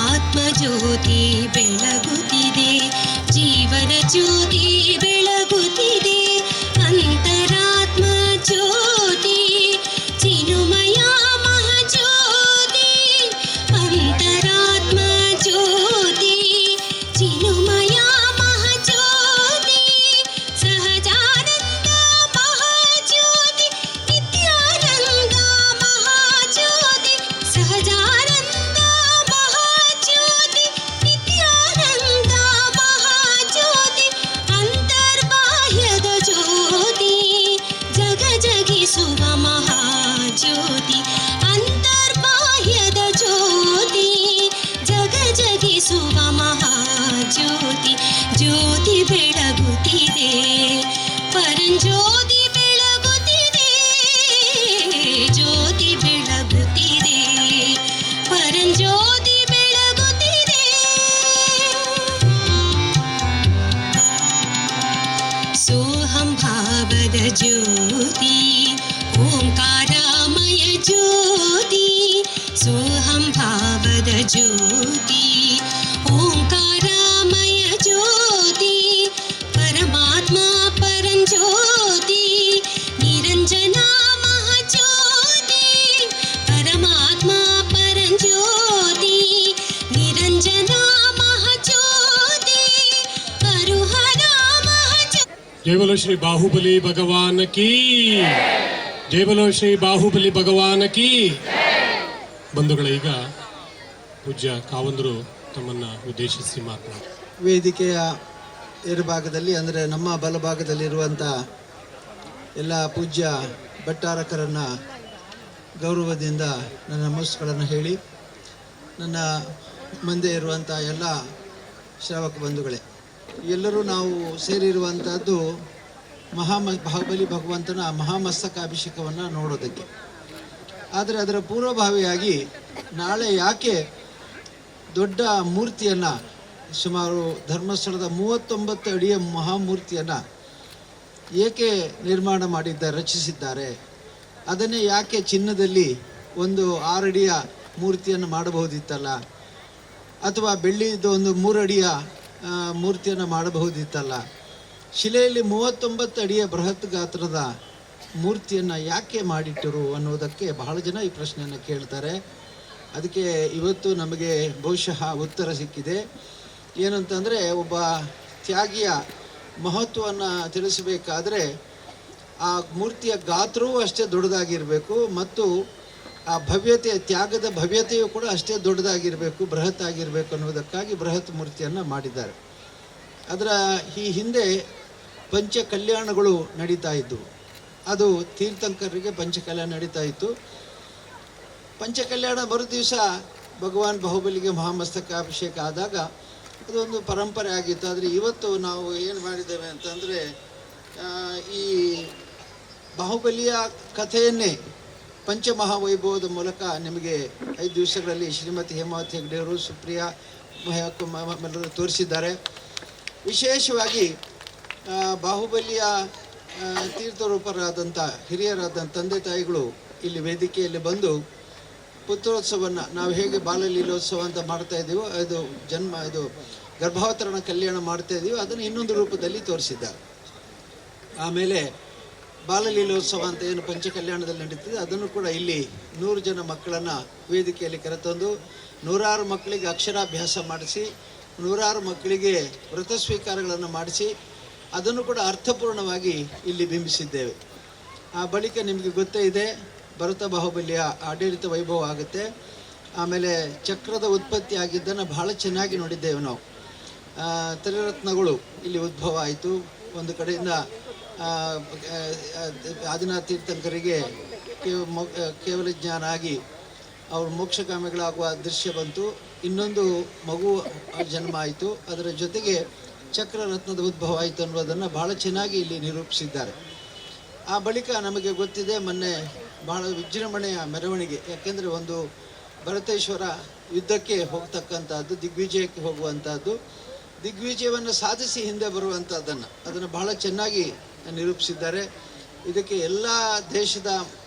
ಆತ್ಮಜ್ಯೋತಿ ಬೆಳಗುತ್ತಿದೆ ಜೀವನ ಜ್ಯೋತಿ ಬೆಳಗುತ್ತಿದೆ ಅಂತರಾತ್ಮ ಜ್ಯೋತಿ ಚಿನುಮಯ ಮಹಾಜ್ಯೋತಿ ಅಂತರಾತ್ಮ ಜ್ಯೋತಿ ಚಿನುಮಯ ಮಹಾಜ್ಯೋತಿ ಸಹಜಾನಂದ ಮಹಾಜ್ಯೋತಿ ನಿತ್ಯಾನಂದ ಮಹಾಜ್ಯೋತಿ ಸಹಜಾನಂದ ಮಹಾಜ್ಯೋತಿ ನಿತ್ಯಾನಂದ ಮಹಾಜ್ಯೋತಿ ಅಂತರ್ಬಾಹ್ಯದ ಜ್ಯೋತಿ ಜಗ ಜಗಿಸುವ ಮಹಾಜ್ಯೋತಿ ಅಂತರ್ಬಾಹ್ಯದ ಜ್ಯೋತಿ ಜಗ ಜಗಿಸುವ ಮಹಾಜ್ಯೋತಿ ಜ್ಯೋತಿ ಬೆಳಗುತ್ತಿದೆ ಪರಂಜ್ಯೋತಿ ಬೆಳಗುತ್ತಿದೆ ಜ್ಯೋತಿ ಬೆಳಗುತ್ತಿದೆ ಪರಂಜ್ಯೋತಿ ಬೆಳಗುತ್ತಿದೆ ಸೋಹಂ ಭಾವದ ಜ್ಯೋತಿ ಓಂಕಾರಮಯ ಜ್ಯೋತಿ ಸೋಹಂ ಭಾವದ ಜ್ಯೋತಿ ಓಂಕಾರಮಯ ಜ್ಯೋತಿ ಪರಮಾ जय बोलो श्री बाहुबली भगवान की, जय बोलो श्री बाहुबली भगवान की. ಬಂಧುಗಳೇ, ಈಗ ಪೂಜ್ಯ ಕಾವಂದರು ತಮ್ಮನ್ನ ಉದ್ದೇಶಿಸಿ ಮಾತನಾಡಿ. ವೇದಿಕೆಯ ಎಡಭಾಗದಲ್ಲಿ ಅಂದರೆ ನಮ್ಮ ಬಲಭಾಗದಲ್ಲಿರುವಂಥ ಎಲ್ಲ ಪೂಜ್ಯ ಭಟ್ಟಾರಕರನ್ನು ಗೌರವದಿಂದ ನನ್ನ ನಮಸ್ಕಾರಗಳನ್ನು ಹೇಳಿ, ನನ್ನ ಮುಂದೆ ಇರುವಂಥ ಎಲ್ಲ ಶ್ರಾವಕ ಬಂಧುಗಳೇ, ಎಲ್ಲರೂ ನಾವು ಸೇರಿರುವಂಥದ್ದು ಬಾಹುಬಲಿ ಭಗವಂತನ ಮಹಾಮಸ್ತಕಾಭಿಷೇಕವನ್ನು ನೋಡೋದಕ್ಕೆ. ಆದರೆ ಅದರ ಪೂರ್ವಭಾವಿಯಾಗಿ ನಾಳೆ ಯಾಕೆ ದೊಡ್ಡ ಮೂರ್ತಿಯನ್ನು, ಸುಮಾರು ಧರ್ಮಸ್ಥಳದ 39 ಅಡಿಯ ಮಹಾಮೂರ್ತಿಯನ್ನು ಏಕೆ ನಿರ್ಮಾಣ ರಚಿಸಿದ್ದಾರೆ, ಅದನ್ನೇ ಯಾಕೆ ಚಿನ್ನದಲ್ಲಿ ಒಂದು 6 ಅಡಿಯ ಮೂರ್ತಿಯನ್ನು ಮಾಡಬಹುದಿತ್ತಲ್ಲ, ಅಥವಾ ಬೆಳ್ಳಿದು ಒಂದು 3 ಅಡಿಯ ಮೂರ್ತಿಯನ್ನು ಮಾಡಬಹುದಿತ್ತಲ್ಲ, ಶಿಲೆಯಲ್ಲಿ 39 ಅಡಿಯ ಬೃಹತ್ ಗಾತ್ರದ ಮೂರ್ತಿಯನ್ನು ಯಾಕೆ ಮಾಡಿಟ್ಟರು ಅನ್ನೋದಕ್ಕೆ ಬಹಳ ಜನ ಈ ಪ್ರಶ್ನೆಯನ್ನು ಕೇಳ್ತಾರೆ. ಅದಕ್ಕೆ ಇವತ್ತು ನಮಗೆ ಬಹುಶಃ ಉತ್ತರ ಸಿಕ್ಕಿದೆ. ಏನಂತಂದರೆ, ಒಬ್ಬ ತ್ಯಾಗಿಯ ಮಹತ್ವವನ್ನು ತಿಳಿಸಬೇಕಾದ್ರೆ ಆ ಮೂರ್ತಿಯ ಗಾತ್ರವೂ ಅಷ್ಟೇ ದೊಡ್ಡದಾಗಿರಬೇಕು ಮತ್ತು ಆ ಭವ್ಯತೆ, ತ್ಯಾಗದ ಭವ್ಯತೆಯೂ ಕೂಡ ಅಷ್ಟೇ ದೊಡ್ಡದಾಗಿರಬೇಕು, ಬೃಹತ್ ಆಗಿರಬೇಕು ಅನ್ನೋದಕ್ಕಾಗಿ ಬೃಹತ್ ಮೂರ್ತಿಯನ್ನು ಮಾಡಿದ್ದಾರೆ. ಅದರ ಈ ಹಿಂದೆ ಪಂಚ ಕಲ್ಯಾಣಗಳು ನಡೀತಾ ಇದ್ದವು. ಅದು ತೀರ್ಥಂಕರರಿಗೆ ಪಂಚಕಲ್ಯಾಣ ನಡೀತಾ ಇತ್ತು. ಪಂಚಕಲ್ಯಾಣ ಮರು ದಿವಸ ಭಗವಾನ್ ಬಾಹುಬಲಿಗೆ ಮಹಾಮಸ್ತಕಾಭಿಷೇಕ ಆದಾಗ ಅದೊಂದು ಪರಂಪರೆ ಆಗಿತ್ತು. ಆದರೆ ಇವತ್ತು ನಾವು ಏನು ಮಾಡಿದ್ದೇವೆ ಅಂತಂದರೆ, ಈ ಬಾಹುಬಲಿಯ ಕಥೆಯನ್ನೇ ಪಂಚಮಹಾವೈಭವದ ಮೂಲಕ ನಿಮಗೆ 5 ದಿವಸಗಳಲ್ಲಿ ಶ್ರೀಮತಿ ಹೇಮಾವತಿ ಹೆಗ್ಡೆಯವರು, ಸುಪ್ರಿಯಾ ಎಲ್ಲರೂ ತೋರಿಸಿದ್ದಾರೆ. ವಿಶೇಷವಾಗಿ ಬಾಹುಬಲಿಯ ತೀರ್ಥರೂಪರಾದಂಥ ಹಿರಿಯರಾದಂಥ ತಂದೆ ತಾಯಿಗಳು ಇಲ್ಲಿ ವೇದಿಕೆಯಲ್ಲಿ ಬಂದು ಪುತ್ರೋತ್ಸವವನ್ನು ನಾವು ಹೇಗೆ ಬಾಲಲೀಲೋತ್ಸವ ಅಂತ ಮಾಡ್ತಾ ಇದ್ದೀವೋ, ಇದು ಗರ್ಭಾವತರಣ ಕಲ್ಯಾಣ ಮಾಡ್ತಾ ಇದ್ದೀವೋ, ಅದನ್ನು ಇನ್ನೊಂದು ರೂಪದಲ್ಲಿ ತೋರಿಸಿದ್ದಾರೆ. ಆಮೇಲೆ ಬಾಲಲೀಲೋತ್ಸವ ಅಂತ ಏನು ಪಂಚಕಲ್ಯಾಣದಲ್ಲಿ ನಡೀತಿದೆ, ಅದನ್ನು ಕೂಡ ಇಲ್ಲಿ 100 ಜನ ಮಕ್ಕಳನ್ನು ವೇದಿಕೆಯಲ್ಲಿ ಕರೆತಂದು 106 ಮಕ್ಕಳಿಗೆ ಅಕ್ಷರಾಭ್ಯಾಸ ಮಾಡಿಸಿ, 106 ಮಕ್ಕಳಿಗೆ ವ್ರತ ಸ್ವೀಕಾರಗಳನ್ನು ಮಾಡಿಸಿ, ಅದನ್ನು ಕೂಡ ಅರ್ಥಪೂರ್ಣವಾಗಿ ಇಲ್ಲಿ ಬಿಂಬಿಸಿದ್ದೇವೆ. ಆ ಬಳಿಕ ನಿಮಗೆ ಗೊತ್ತೇ ಇದೆ, ಭರತ ಬಾಹುಬಲಿಯ ಆಡಳಿತ ವೈಭವ ಆಗುತ್ತೆ. ಆಮೇಲೆ ಚಕ್ರದ ಉತ್ಪತ್ತಿ ಆಗಿದ್ದನ್ನು ಬಹಳ ಚೆನ್ನಾಗಿ ನೋಡಿದ್ದೇವೆ ನಾವು. ತ್ರಿರತ್ನಗಳು ಇಲ್ಲಿ ಉದ್ಭವ ಆಯಿತು. ಒಂದು ಕಡೆಯಿಂದ ಆದಿನಾಥ ತೀರ್ಥಂಕರಿಗೆ ಕೇವಲ ಜ್ಞಾನ ಆಗಿ ಅವರು ಮೋಕ್ಷಕಾಮಿಗಳಾಗುವ ದೃಶ್ಯ ಬಂತು. ಇನ್ನೊಂದು ಮಗು ಜನ್ಮ ಆಯಿತು. ಅದರ ಜೊತೆಗೆ ಚಕ್ರರತ್ನದ ಉದ್ಭವ ಆಯಿತು ಅನ್ನೋದನ್ನು ಬಹಳ ಚೆನ್ನಾಗಿ ಇಲ್ಲಿ ನಿರೂಪಿಸಿದ್ದಾರೆ. ಆ ಬಳಿಕ ನಮಗೆ ಗೊತ್ತಿದೆ, ಮೊನ್ನೆ ಬಹಳ ವಿಜೃಂಭಣೆಯ ಮೆರವಣಿಗೆ. ಯಾಕೆಂದರೆ ಒಂದು ಭರತೇಶ್ವರ ಯುದ್ಧಕ್ಕೆ ಹೋಗ್ತಕ್ಕಂಥದ್ದು, ದಿಗ್ವಿಜಯಕ್ಕೆ ಹೋಗುವಂಥದ್ದು, ದಿಗ್ವಿಜಯವನ್ನು ಸಾಧಿಸಿ ಹಿಂದೆ ಅದನ್ನು ಬಹಳ ಚೆನ್ನಾಗಿ ನಿರೂಪಿಸಿದ್ದಾರೆ. ಇದಕ್ಕೆ ಎಲ್ಲ ದೇಶದ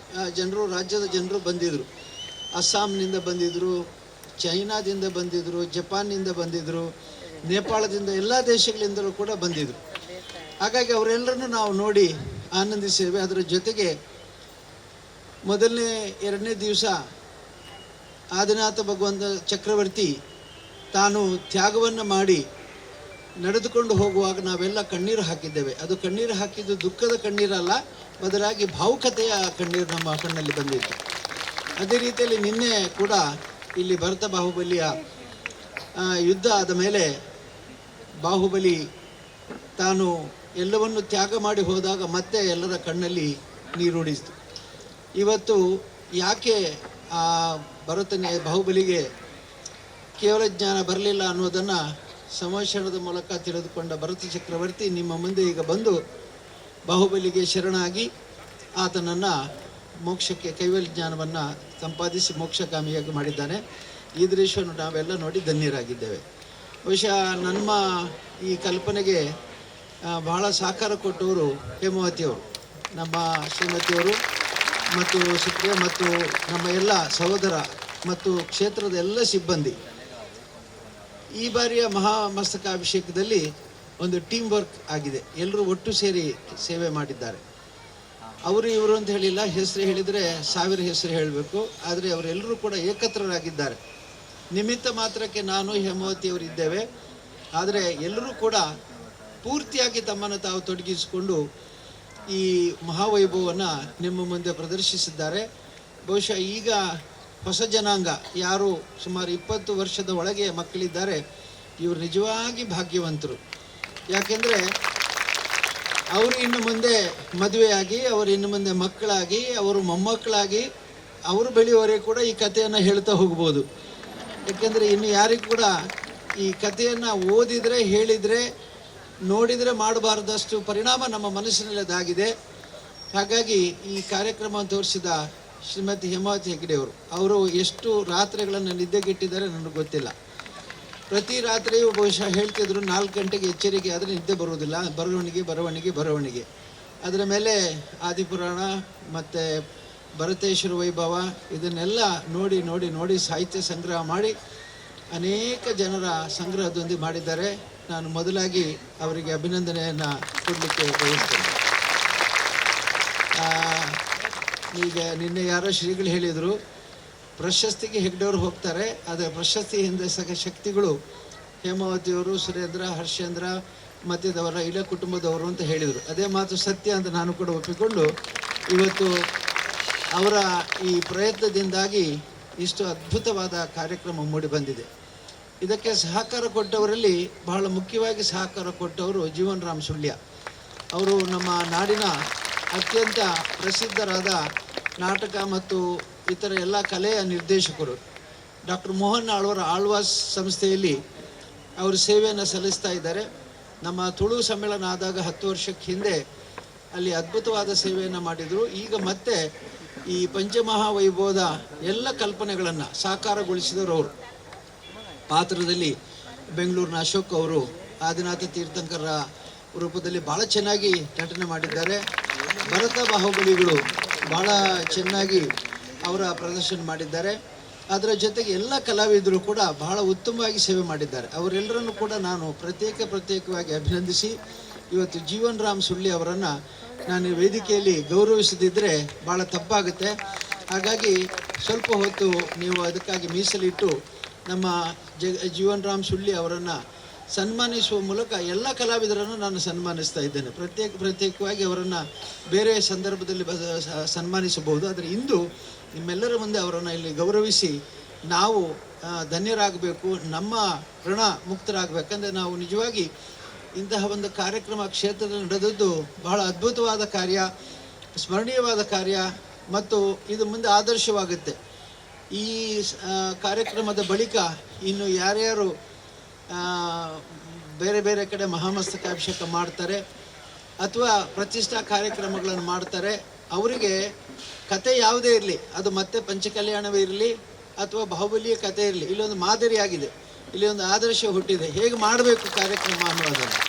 ಜನರು, ರಾಜ್ಯದ ಜನರು ಬಂದಿದ್ದರು. ಅಸ್ಸಾಂನಿಂದ ಬಂದಿದ್ದರು, ಚೈನಾದಿಂದ ಬಂದಿದ್ದರು, ಜಪಾನ್ನಿಂದ ಬಂದಿದ್ದರು, ನೇಪಾಳದಿಂದ, ಎಲ್ಲ ದೇಶಗಳಿಂದಲೂ ಕೂಡ ಬಂದಿದ್ದರು. ಹಾಗಾಗಿ ಅವರೆಲ್ಲರನ್ನು ನಾವು ನೋಡಿ ಆನಂದಿಸಿದ್ದೇವೆ. ಅದರ ಜೊತೆಗೆ ಮೊದಲನೇ 2ನೇ ದಿವಸ ಆದಿನಾಥ ಭಗವಂತ ಚಕ್ರವರ್ತಿ ತಾನು ತ್ಯಾಗವನ್ನು ಮಾಡಿ ನಡೆದುಕೊಂಡು ಹೋಗುವಾಗ ನಾವೆಲ್ಲ ಕಣ್ಣೀರು ಹಾಕಿದ್ದೇವೆ. ಅದು ಕಣ್ಣೀರು ಹಾಕಿದ್ದು ದುಃಖದ ಕಣ್ಣೀರಲ್ಲ, ಬದಲಾಗಿ ಭಾವುಕತೆಯ ಕಣ್ಣೀರು ನಮ್ಮ ಕಣ್ಣಲ್ಲಿ ಬಂದಿತ್ತು. ಅದೇ ರೀತಿಯಲ್ಲಿ ನಿನ್ನೆ ಕೂಡ ಇಲ್ಲಿ ಭರತ ಬಾಹುಬಲಿಯ ಯುದ್ಧ ಆದ ಮೇಲೆ ಬಾಹುಬಲಿ ತಾನು ಎಲ್ಲವನ್ನು ತ್ಯಾಗ ಮಾಡಿ ಹೋದಾಗ ಮತ್ತೆ ಎಲ್ಲರ ಕಣ್ಣಲ್ಲಿ ನೀರೂಡಿಸಿತು. ಇವತ್ತು ಯಾಕೆ ಆ ಬಾಹುಬಲಿಗೆ ಕೇವಲ ಜ್ಞಾನ ಬರಲಿಲ್ಲ ಅನ್ನೋದನ್ನು ಸಂವರ್ಷಣದ ಮೂಲಕ ತಿಳಿದುಕೊಂಡ ಭರತ ಚಕ್ರವರ್ತಿ ನಿಮ್ಮ ಮುಂದೆ ಈಗ ಬಂದು ಬಾಹುಬಲಿಗೆ ಶರಣಾಗಿ ಆತನನ್ನು ಮೋಕ್ಷಕ್ಕೆ, ಕೈವಲ್ಯ ಜ್ಞಾನವನ್ನು ಸಂಪಾದಿಸಿ ಮೋಕ್ಷಗಾಮಿಯಾಗಿ ಮಾಡಿದ್ದಾನೆ. ಈ ದೃಶ್ಯವನ್ನು ನಾವೆಲ್ಲ ನೋಡಿ ಧನ್ಯರಾಗಿದ್ದೇವೆ. ಬಹುಶಃ ನಮ್ಮ ಈ ಕಲ್ಪನೆಗೆ ಬಹಳ ಸಹಕಾರ ಕೊಟ್ಟವರು ಹೇಮಾವತಿಯವರು, ನಮ್ಮ ಶ್ರೀಮತಿಯವರು ಮತ್ತು ಸುಪ್ರಿಯ ಮತ್ತು ನಮ್ಮ ಎಲ್ಲ ಸಹೋದರ ಮತ್ತು ಕ್ಷೇತ್ರದ ಎಲ್ಲ ಸಿಬ್ಬಂದಿ. ಈ ಬಾರಿಯ ಮಹಾಮಸ್ತಕಾಭಿಷೇಕದಲ್ಲಿ ಒಂದು ಟೀಮ್ ವರ್ಕ್ ಆಗಿದೆ. ಎಲ್ಲರೂ ಒಟ್ಟು ಸೇರಿ ಸೇವೆ ಮಾಡಿದ್ದಾರೆ. ಅವರು ಇವರು ಅಂತ ಹೇಳಿಲ್ಲ, ಹೆಸರು ಹೇಳಿದರೆ 1000 ಹೆಸರು ಹೇಳಬೇಕು. ಆದರೆ ಅವರೆಲ್ಲರೂ ಕೂಡ ಏಕತ್ರರಾಗಿದ್ದಾರೆ. ನಿಮಿತ್ತ ಮಾತ್ರಕ್ಕೆ ನಾನು ಹೇಮಾವತಿಯವರು ಇದ್ದೇವೆ. ಆದರೆ ಎಲ್ಲರೂ ಕೂಡ ಪೂರ್ತಿಯಾಗಿ ತಮ್ಮನ್ನು ತಾವು ತೊಡಗಿಸಿಕೊಂಡು ಈ ಮಹಾವೈಭವವನ್ನು ನಿಮ್ಮ ಮುಂದೆ ಪ್ರದರ್ಶಿಸಿದ್ದಾರೆ. ಬಹುಶಃ ಈಗ ಹೊಸ ಜನಾಂಗ ಯಾರು ಸುಮಾರು 20 ವರ್ಷದ ಒಳಗೆ ಮಕ್ಕಳಿದ್ದಾರೆ, ಇವರು ನಿಜವಾಗಿ ಭಾಗ್ಯವಂತರು. ಯಾಕೆಂದರೆ ಅವರು ಇನ್ನು ಮುಂದೆ ಮದುವೆಯಾಗಿ, ಅವರು ಇನ್ನು ಮುಂದೆ ಮಕ್ಕಳಾಗಿ, ಅವರು ಮೊಮ್ಮಕ್ಕಳಾಗಿ, ಅವರು ಬೆಳೆಯುವವರೆಗೆ ಕೂಡ ಈ ಕಥೆಯನ್ನು ಹೇಳ್ತಾ ಹೋಗ್ಬೋದು. ಯಾಕೆಂದರೆ ಇನ್ನು ಯಾರಿಗೂ ಕೂಡ ಈ ಕಥೆಯನ್ನು ಓದಿದರೆ, ಹೇಳಿದರೆ, ನೋಡಿದರೆ ಮಾಡಬಾರ್ದಷ್ಟು ಪರಿಣಾಮ ನಮ್ಮ ಮನಸ್ಸಿನಲ್ಲಿ ಅದಾಗಿದೆ. ಹಾಗಾಗಿ ಈ ಕಾರ್ಯಕ್ರಮವನ್ನು ತೋರಿಸಿದ ಶ್ರೀಮತಿ ಹೇಮಾವತಿ ಹೆಗ್ಡೆ ಅವರು ಎಷ್ಟು ರಾತ್ರಿಗಳನ್ನು ನಿದ್ದೆಗೆಟ್ಟಿದ್ದಾರೆ ನನಗೆ ಗೊತ್ತಿಲ್ಲ. ಪ್ರತಿ ರಾತ್ರಿಯೂ ಬಹುಶಃ ಹೇಳ್ತಿದ್ರು 4 ಗಂಟೆಗೆ ಎಚ್ಚರಿಕೆ ಆದರೆ ನಿದ್ದೆ ಬರುವುದಿಲ್ಲ, ಬರವಣಿಗೆ. ಅದರ ಮೇಲೆ ಆದಿಪುರಾಣ ಮತ್ತು ಭರತೇಶ್ವರ ವೈಭವ ಇದನ್ನೆಲ್ಲ ನೋಡಿ ಸಾಹಿತ್ಯ ಸಂಗ್ರಹ ಮಾಡಿ ಅನೇಕ ಜನರ ಸಂಗ್ರಹದೊಂದಿಗೆ ಮಾಡಿದ್ದಾರೆ. ನಾನು ಮೊದಲಾಗಿ ಅವರಿಗೆ ಅಭಿನಂದನೆಯನ್ನು ಕೊಡಲಿಕ್ಕೆ ಬಯಸ್ತೇನೆ. ಈಗ ನಿನ್ನೆ ಯಾರೋ ಶ್ರೀಗಳು ಹೇಳಿದರು, ಪ್ರಶಸ್ತಿಗೆ ಹೆಗ್ಡೆಯವರು ಹೋಗ್ತಾರೆ, ಆದರೆ ಪ್ರಶಸ್ತಿ ಹಿಂದೆ ಶಕ್ತಿಗಳು ಹೇಮಾವತಿಯವರು, ಸುರೇಂದ್ರ, ಹರ್ಷೇಂದ್ರ ಮಧ್ಯದವರ ಇಳೆ ಕುಟುಂಬದವರು ಅಂತ ಹೇಳಿದರು. ಅದೇ ಮಾತು ಸತ್ಯ ಅಂತ ನಾನು ಕೂಡ ಒಪ್ಪಿಕೊಂಡು ಇವತ್ತು ಅವರ ಈ ಪ್ರಯತ್ನದಿಂದಾಗಿ ಇಷ್ಟು ಅದ್ಭುತವಾದ ಕಾರ್ಯಕ್ರಮ ಮೂಡಿ ಬಂದಿದೆ. ಇದಕ್ಕೆ ಸಹಕಾರ ಕೊಟ್ಟವರಲ್ಲಿ ಬಹಳ ಮುಖ್ಯವಾಗಿ ಸಹಕಾರ ಕೊಟ್ಟವರು ಜೀವನ್ ರಾಮ್ ಸುಳ್ಯ. ಅವರು ನಮ್ಮ ನಾಡಿನ ಅತ್ಯಂತ ಪ್ರಸಿದ್ಧರಾದ ನಾಟಕ ಮತ್ತು ಇತರ ಎಲ್ಲ ಕಲೆಯ ನಿರ್ದೇಶಕರು. ಡಾಕ್ಟರ್ ಮೋಹನ್ ಆಳ್ವಾಸ್ ಸಂಸ್ಥೆಯಲ್ಲಿ ಅವರು ಸೇವೆಯನ್ನು ಸಲ್ಲಿಸ್ತಾ ಇದ್ದಾರೆ. ನಮ್ಮ ತುಳು ಸಮ್ಮೇಳನ ಆದಾಗ 10 ವರ್ಷಕ್ಕೆ ಹಿಂದೆ ಅಲ್ಲಿ ಅದ್ಭುತವಾದ ಸೇವೆಯನ್ನು ಮಾಡಿದರು. ಈಗ ಮತ್ತೆ ಈ ಪಂಚಮಹಾವೈಭವದ ಎಲ್ಲ ಕಲ್ಪನೆಗಳನ್ನು ಸಾಕಾರಗೊಳಿಸಿದವರು ಅವರು. ಪಾತ್ರದಲ್ಲಿ ಬೆಂಗಳೂರಿನ ಅಶೋಕ್ ಅವರು ಆದಿನಾಥ ತೀರ್ಥಂಕರ ರೂಪದಲ್ಲಿ ಭಾಳ ಚೆನ್ನಾಗಿ ನಟನೆ ಮಾಡಿದ್ದಾರೆ. ಭರತ ಬಾಹುಬಲಿಗಳು ಭಾಳ ಚೆನ್ನಾಗಿ ಅವರ ಪ್ರದರ್ಶನ ಮಾಡಿದ್ದಾರೆ. ಅದರ ಜೊತೆಗೆ ಎಲ್ಲ ಕಲಾವಿದರು ಕೂಡ ಬಹಳ ಉತ್ತಮವಾಗಿ ಸೇವೆ ಮಾಡಿದ್ದಾರೆ. ಅವರೆಲ್ಲರನ್ನು ಕೂಡ ನಾನು ಪ್ರತ್ಯೇಕವಾಗಿ ಅಭಿನಂದಿಸಿ ಇವತ್ತು ಜೀವನ್ ರಾಮ್ ಸುಳ್ಳಿ ಅವರನ್ನು ನಾನು ಈ ವೇದಿಕೆಯಲ್ಲಿ ಗೌರವಿಸದಿದ್ದರೆ ಭಾಳ ತಪ್ಪಾಗುತ್ತೆ. ಹಾಗಾಗಿ ಸ್ವಲ್ಪ ಹೊತ್ತು ನೀವು ಅದಕ್ಕಾಗಿ ಮೀಸಲಿಟ್ಟು ನಮ್ಮ ಜೀವನ್ ರಾಮ್ ಸುಳ್ಳಿ ಅವರನ್ನು ಸನ್ಮಾನಿಸುವ ಮೂಲಕ ಎಲ್ಲ ಕಲಾವಿದರನ್ನು ನಾನು ಸನ್ಮಾನಿಸ್ತಾ ಇದ್ದೇನೆ. ಪ್ರತ್ಯೇಕವಾಗಿ ಅವರನ್ನು ಬೇರೆ ಸಂದರ್ಭದಲ್ಲಿ ಸನ್ಮಾನಿಸಬಹುದು, ಆದರೆ ಇಂದು ನಿಮ್ಮೆಲ್ಲರ ಮುಂದೆ ಅವರನ್ನು ಇಲ್ಲಿ ಗೌರವಿಸಿ ನಾವು ಧನ್ಯರಾಗಬೇಕು, ನಮ್ಮ ಋಣ ಮುಕ್ತರಾಗಬೇಕಂದ್ರೆ ನಾವು ನಿಜವಾಗಿ ಇಂತಹ ಒಂದು ಕಾರ್ಯಕ್ರಮ ಕ್ಷೇತ್ರದಲ್ಲಿ ನಡೆದದ್ದು ಬಹಳ ಅದ್ಭುತವಾದ ಕಾರ್ಯ, ಸ್ಮರಣೀಯವಾದ ಕಾರ್ಯ ಮತ್ತು ಇದು ಮುಂದೆ ಆದರ್ಶವಾಗುತ್ತೆ. ಈ ಕಾರ್ಯಕ್ರಮದ ಬಳಿಕ ಇನ್ನು ಯಾರ್ಯಾರು ಬೇರೆ ಕಡೆ ಮಹಾಮಸ್ತಕಾಭಿಷೇಕ ಮಾಡ್ತಾರೆ ಅಥವಾ ಪ್ರತಿಷ್ಠಾ ಕಾರ್ಯಕ್ರಮಗಳನ್ನು ಮಾಡ್ತಾರೆ, ಅವರಿಗೆ ಕತೆ ಯಾವುದೇ ಇರಲಿ, ಅದು ಮತ್ತೆ ಪಂಚಕಲ್ಯಾಣವೇ ಇರಲಿ ಅಥವಾ ಬಾಹುಬಲಿಯ ಕತೆ ಇರಲಿ, ಇಲ್ಲೊಂದು ಮಾದರಿಯಾಗಿದೆ, ಇಲ್ಲಿ ಒಂದು ಆದರ್ಶ ಹುಟ್ಟಿದೆ ಹೇಗೆ ಮಾಡಬೇಕು ಕಾರ್ಯಕ್ರಮ ಅನ್ನೋದನ್ನು.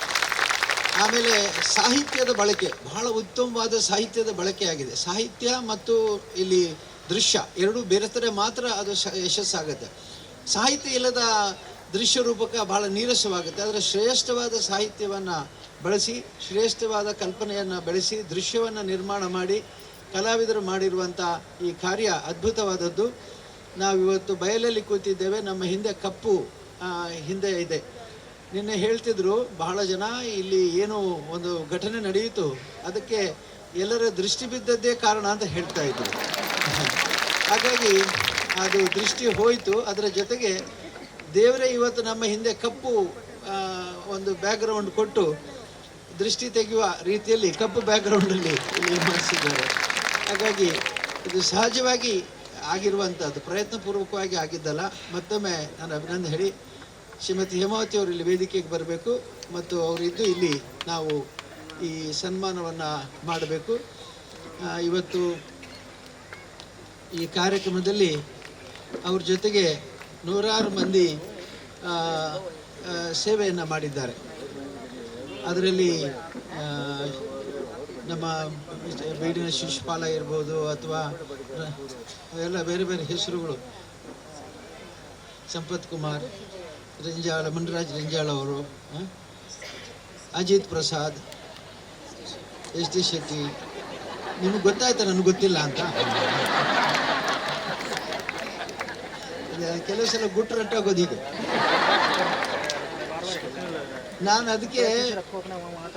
ಆಮೇಲೆ ಸಾಹಿತ್ಯದ ಬಳಕೆ, ಬಹಳ ಉತ್ತಮವಾದ ಸಾಹಿತ್ಯದ ಬಳಕೆ ಆಗಿದೆ. ಸಾಹಿತ್ಯ ಮತ್ತು ಇಲ್ಲಿ ದೃಶ್ಯ ಎರಡೂ ಬೆರೆತರೆ ಮಾತ್ರ ಅದು ಯಶಸ್ಸಾಗುತ್ತೆ. ಸಾಹಿತ್ಯ ಇಲ್ಲದ ದೃಶ್ಯ ರೂಪಕ ಬಹಳ ನೀರಸವಾಗುತ್ತೆ. ಆದರೆ ಶ್ರೇಷ್ಠವಾದ ಸಾಹಿತ್ಯವನ್ನು ಬಳಸಿ, ಶ್ರೇಷ್ಠವಾದ ಕಲ್ಪನೆಯನ್ನು ಬೆಳೆಸಿ, ದೃಶ್ಯವನ್ನು ನಿರ್ಮಾಣ ಮಾಡಿ ಕಲಾವಿದರು ಮಾಡಿರುವಂಥ ಈ ಕಾರ್ಯ ಅದ್ಭುತವಾದದ್ದು. ನಾವಿವತ್ತು ಬಯಲಲ್ಲಿ ಕೂತಿದ್ದೇವೆ, ನಮ್ಮ ಹಿಂದೆ ಕಪ್ಪು ಹಿಂದೆ ಇದೆ. ನಿನ್ನೆ ಹೇಳ್ತಿದ್ರು ಬಹಳ ಜನ, ಇಲ್ಲಿ ಏನು ಒಂದು ಘಟನೆ ನಡೆಯಿತು ಅದಕ್ಕೆ ಎಲ್ಲರ ದೃಷ್ಟಿ ಬಿದ್ದದ್ದೇ ಕಾರಣ ಅಂತ ಹೇಳ್ತಾ ಇದ್ರು. ಹಾಗಾಗಿ ಅದು ದೃಷ್ಟಿ ಹೋಯಿತು. ಅದರ ಜೊತೆಗೆ ದೇವರೇ ಇವತ್ತು ನಮ್ಮ ಹಿಂದೆ ಕಪ್ಪು ಒಂದು ಬ್ಯಾಕ್ಗ್ರೌಂಡ್ ಕೊಟ್ಟು ದೃಷ್ಟಿ ತೆಗೆಯುವ ರೀತಿಯಲ್ಲಿ ಕಪ್ಪು ಬ್ಯಾಕ್ಗ್ರೌಂಡಲ್ಲಿ ಇಲ್ಲಿ ಮಾಡಿಸಿದ್ದಾರೆ. ಹಾಗಾಗಿ ಇದು ಸಹಜವಾಗಿ ಆಗಿರುವಂಥದ್ದು, ಪ್ರಯತ್ನಪೂರ್ವಕವಾಗಿ ಆಗಿದ್ದಲ್ಲ. ಮತ್ತೊಮ್ಮೆ ನಾನು ಅಭಿನಂದನೆ ಹೇಳಿ ಶ್ರೀಮತಿ ಹೇಮಾವತಿ ಅವರು ಇಲ್ಲಿ ವೇದಿಕೆಗೆ ಬರಬೇಕು ಮತ್ತು ಅವರಿದ್ದು ಇಲ್ಲಿ ನಾವು ಈ ಸನ್ಮಾನವನ್ನು ಮಾಡಬೇಕು. ಇವತ್ತು ಈ ಕಾರ್ಯಕ್ರಮದಲ್ಲಿ ಅವ್ರ ಜೊತೆಗೆ ನೂರಾರು ಮಂದಿ ಸೇವೆಯನ್ನು ಮಾಡಿದ್ದಾರೆ. ಅದರಲ್ಲಿ ನಮ್ಮ ಬೀಡಿನ ಶಿಶುಪಾಲ ಇರ್ಬೋದು ಅಥವಾ ಎಲ್ಲ ಬೇರೆ ಹೆಸರುಗಳು, ಸಂಪತ್ ಕುಮಾರ್ ರೆಂಜಾಳ, ಮುನ್ರಾಜ್ ರೆಂಜಾಳ ಅವರು, ಅಜಿತ್ ಪ್ರಸಾದ್, ಎಸ್ ಟಿ ಶೆಟ್ಟಿ. ನಿಮಗೆ ಗೊತ್ತಾಯ್ತಾ ನನಗೆ ಗೊತ್ತಿಲ್ಲ ಅಂತ? ಕೆಲವು ಸಲ ಗುಟ್ಟು ರಟ್ಟಾಗೋದು ಹೀಗೆ. ನಾನು ಅದಕ್ಕೆ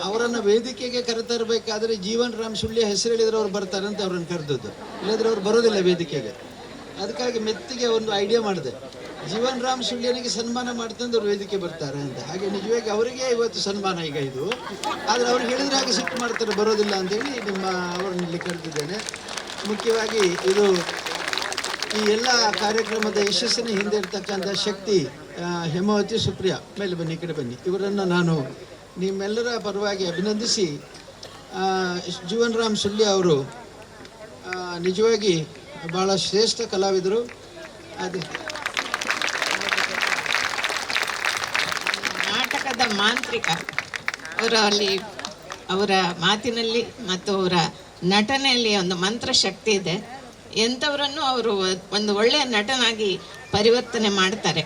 ಅವರನ್ನು ವೇದಿಕೆಗೆ ಕರೆತರಬೇಕಾದ್ರೆ ಜೀವನ್ ರಾಮ್ ಸುಳ್ಯ ಹೆಸರು ಹೇಳಿದ್ರೆ ಅವ್ರು ಬರ್ತಾರೆ ಅಂತ ಅವ್ರನ್ನ ಕರೆದದ್ದು, ಇಲ್ಲದ್ರೆ ಅವ್ರು ಬರೋದಿಲ್ಲ ವೇದಿಕೆಗೆ. ಅದಕ್ಕಾಗಿ ಮೆತ್ತಿಗೆ ಒಂದು ಐಡಿಯಾ ಮಾಡಿದೆ, ಜೀವನ್ ರಾಮ್ ಸುಳ್ಯನಿಗೆ ಸನ್ಮಾನ ಮಾಡ್ತಂದು ಅವ್ರು ವೇದಿಕೆ ಬರ್ತಾರೆ ಅಂತ. ಹಾಗೆ ನಿಜವಾಗಿ ಅವರಿಗೆ ಇವತ್ತು ಸನ್ಮಾನ ಈಗ ಇದು, ಆದರೆ ಅವ್ರಿಗೆ ಹೇಳಿದ್ರೆ ಹಾಗೆ ಸಿಟ್ಟು ಮಾಡ್ತಾರೆ, ಬರೋದಿಲ್ಲ ಅಂತೇಳಿ ಅವರನ್ನ ಇಲ್ಲಿ ಕರೆದಿದ್ದೇನೆ. ಮುಖ್ಯವಾಗಿ ಇದು ಈ ಎಲ್ಲ ಕಾರ್ಯಕ್ರಮದ ಯಶಸ್ಸಿನ ಹಿಂದೆ ಇರ್ತಕ್ಕಂಥ ಶಕ್ತಿ ಹೇಮಾವತಿ, ಸುಪ್ರಿಯಾ, ಮೇಲೆ ಬನ್ನಿ, ಈ ಕಡೆ ಬನ್ನಿ. ಇವರನ್ನು ನಾನು ನಿಮ್ಮೆಲ್ಲರ ಪರವಾಗಿ ಅಭಿನಂದಿಸಿ, ಜೀವನ್ ರಾಮ್ ಸುಳ್ಯ ಅವರು ನಿಜವಾಗಿ ಭಾಳ ಶ್ರೇಷ್ಠ ಕಲಾವಿದರು. ಅದು ನಾಟಕದ ಮಾಂತ್ರಿಕ. ಅವರು ಅಲ್ಲಿ ಅವರ ಮಾತಿನಲ್ಲಿ ಮತ್ತು ಅವರ ನಟನೆಯಲ್ಲಿ ಒಂದು ಮಂತ್ರ ಶಕ್ತಿ ಇದೆ. ಎಂಥವರನ್ನು ಅವರು ಒಂದು ಒಳ್ಳೆಯ ನಟನಾಗಿ ಪರಿವರ್ತನೆ ಮಾಡ್ತಾರೆ.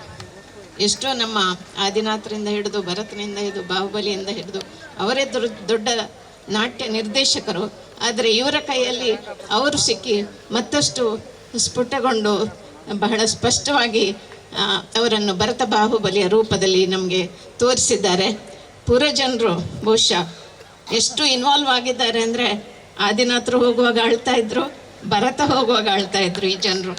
ಎಷ್ಟೋ ನಮ್ಮ ಆದಿನಾಥರಿಂದ ಹಿಡಿದು, ಭರತನಿಂದ ಹಿಡಿದು, ಬಾಹುಬಲಿಯಿಂದ ಹಿಡಿದು ಅವರೇ ದೊಡ್ಡ ನಾಟ್ಯ ನಿರ್ದೇಶಕರು. ಆದರೆ ಇವರ ಕೈಯಲ್ಲಿ ಅವರು ಸಿಕ್ಕಿ ಮತ್ತಷ್ಟು ಸ್ಫುಟಗೊಂಡು ಬಹಳ ಸ್ಪಷ್ಟವಾಗಿ ಅವರನ್ನು ಭರತ ಬಾಹುಬಲಿಯ ರೂಪದಲ್ಲಿ ನಮಗೆ ತೋರಿಸಿದ್ದಾರೆ. ಪುರಜನರು ಬಹುಶಃ ಎಷ್ಟು ಇನ್ವಾಲ್ವ್ ಆಗಿದ್ದಾರೆ ಅಂದರೆ, ಆದಿನಾಥರು ಹೋಗುವಾಗ ಅಳ್ತಾ ಇದ್ರು, ಭರತ ಹೋಗುವಾಗ ಅಳ್ತಾ ಇದ್ರು ಈ ಜನರು,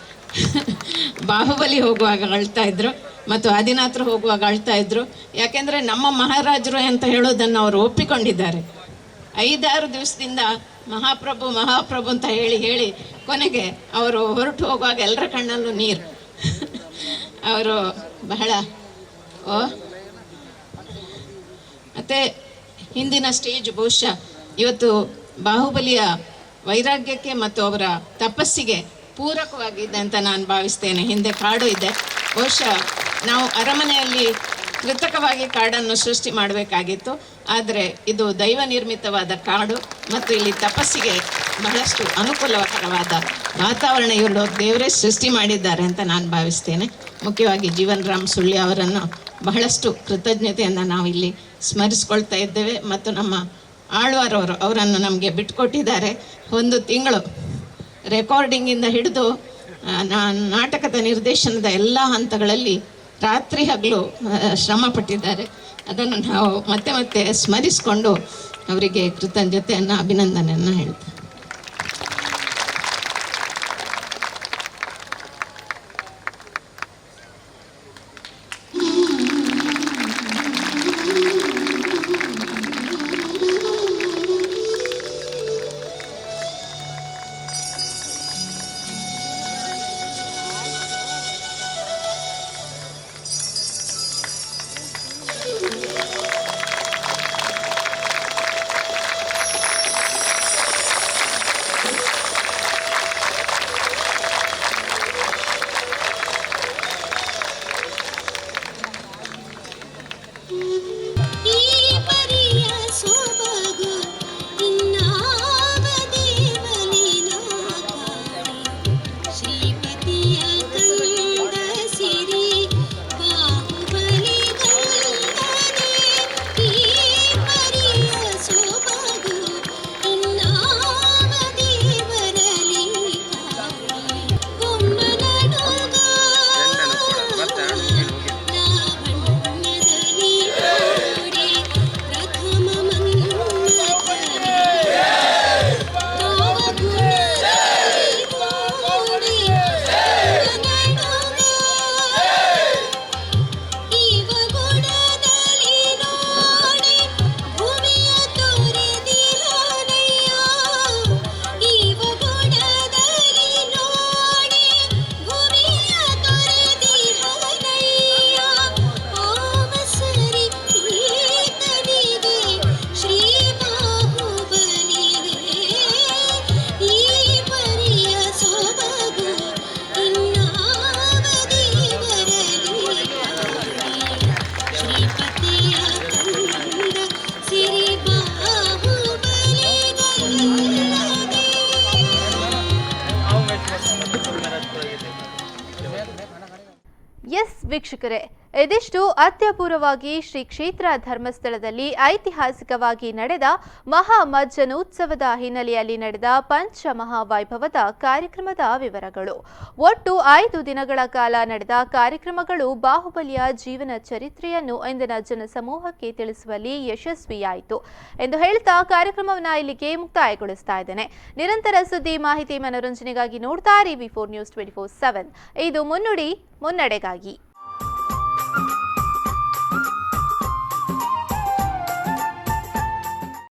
ಬಾಹುಬಲಿ ಹೋಗುವಾಗ ಅಳ್ತಾ ಇದ್ರು, ಮತ್ತು ಆದಿನಾಥರು ಹೋಗುವಾಗ ಅಳ್ತಾ ಇದ್ರು. ಯಾಕೆಂದರೆ ನಮ್ಮ ಮಹಾರಾಜರು ಅಂತ ಹೇಳೋದನ್ನು ಅವರು ಒಪ್ಪಿಕೊಂಡಿದ್ದಾರೆ. 5-6 ದಿವಸದಿಂದ ಮಹಾಪ್ರಭು ಮಹಾಪ್ರಭು ಅಂತ ಹೇಳಿ ಹೇಳಿ ಕೊನೆಗೆ ಅವರು ಹೊರಟು ಹೋಗುವಾಗ ಎಲ್ಲರ ಕಣ್ಣಲ್ಲೂ ನೀರು. ಅವರು ಬಹಳ ಮತ್ತು ಹಿಂದಿನ ಸ್ಟೇಜ್ ಬಹುಶಃ ಇವತ್ತು ಬಾಹುಬಲಿಯ ವೈರಾಗ್ಯಕ್ಕೆ ಮತ್ತು ಅವರ ತಪಸ್ಸಿಗೆ ಪೂರಕವಾಗಿದೆ ಅಂತ ನಾನು ಭಾವಿಸ್ತೇನೆ. ಹಿಂದೆ ಕಾಡು ಇದೆ, ಬಹುಶಃ ನಾವು ಅರಮನೆಯಲ್ಲಿ ಕೃತಕವಾಗಿ ಕಾಡನ್ನು ಸೃಷ್ಟಿ ಮಾಡಬೇಕಾಗಿತ್ತು, ಆದರೆ ಇದು ದೈವ ನಿರ್ಮಿತವಾದ ಕಾಡು ಮತ್ತು ಇಲ್ಲಿ ತಪಸ್ಸಿಗೆ ಬಹಳಷ್ಟು ಅನುಕೂಲಕರವಾದ ವಾತಾವರಣ ಇವರು ದೇವರೇ ಸೃಷ್ಟಿ ಮಾಡಿದ್ದಾರೆ ಅಂತ ನಾನು ಭಾವಿಸ್ತೇನೆ. ಮುಖ್ಯವಾಗಿ ಜೀವನ್ ರಾಮ್ ಸುಳ್ಯ ಅವರನ್ನು ಬಹಳಷ್ಟು ಕೃತಜ್ಞತೆಯಿಂದ ನಾವು ಇಲ್ಲಿ ಸ್ಮರಿಸ್ಕೊಳ್ತಾ ಇದ್ದೇವೆ. ಮತ್ತು ನಮ್ಮ ಆಳ್ವಾರವರು ಅವರನ್ನು ನಮಗೆ ಬಿಟ್ಟುಕೊಟ್ಟಿದ್ದಾರೆ. 1 ತಿಂಗಳು ರೆಕಾರ್ಡಿಂಗಿಂದ ಹಿಡಿದು ನಾಟಕದ ನಿರ್ದೇಶನದ ಎಲ್ಲ ಹಂತಗಳಲ್ಲಿ ರಾತ್ರಿ ಹಗಲು ಶ್ರಮ ಪಟ್ಟಿದ್ದಾರೆ. ಅದನ್ನು ನಾವು ಮತ್ತೆ ಮತ್ತೆ ಸ್ಮರಿಸಿಕೊಂಡು ಅವರಿಗೆ ಕೃತಜ್ಞತೆಯನ್ನು, ಅಭಿನಂದನೆಯನ್ನು ಹೇಳ್ತೇವೆ. ವೀಕ್ಷಕರೇ, ಇದಿಷ್ಟು ಅತ್ಯಪೂರ್ವವಾಗಿ ಶ್ರೀ ಕ್ಷೇತ್ರ ಧರ್ಮಸ್ಥಳದಲ್ಲಿ ಐತಿಹಾಸಿಕವಾಗಿ ನಡೆದ ಮಹಾಮಜ್ಜನೋತ್ಸವದ ಹಿನ್ನೆಲೆಯಲ್ಲಿ ನಡೆದ ಪಂಚಮಹಾವೈಭವದ ಕಾರ್ಯಕ್ರಮದ ವಿವರಗಳು. ಒಟ್ಟು 5 ದಿನಗಳ ಕಾಲ ನಡೆದ ಕಾರ್ಯಕ್ರಮಗಳು ಬಾಹುಬಲಿಯ ಜೀವನ ಚರಿತ್ರೆಯನ್ನು ಇಂದಿನ ಜನಸಮೂಹಕ್ಕೆ ತಿಳಿಸುವಲ್ಲಿ ಯಶಸ್ವಿಯಾಯಿತು ಎಂದು ಹೇಳ್ತಾ ಕಾರ್ಯಕ್ರಮವನ್ನು ಇಲ್ಲಿಗೆ ಮುಕ್ತಾಯಗೊಳಿಸ್ತಾ ಇದ್ದೇನೆ. ನಿರಂತರ ಸುದ್ದಿ, ಮಾಹಿತಿ, ಮನೋರಂಜನೆಗಾಗಿ ನೋಡ್ತಾ ಇರಿ V4 News 24/7. ಇದು ಮುನ್ನುಡಿ, ಮುನ್ನಡೆಗಾಗಿ.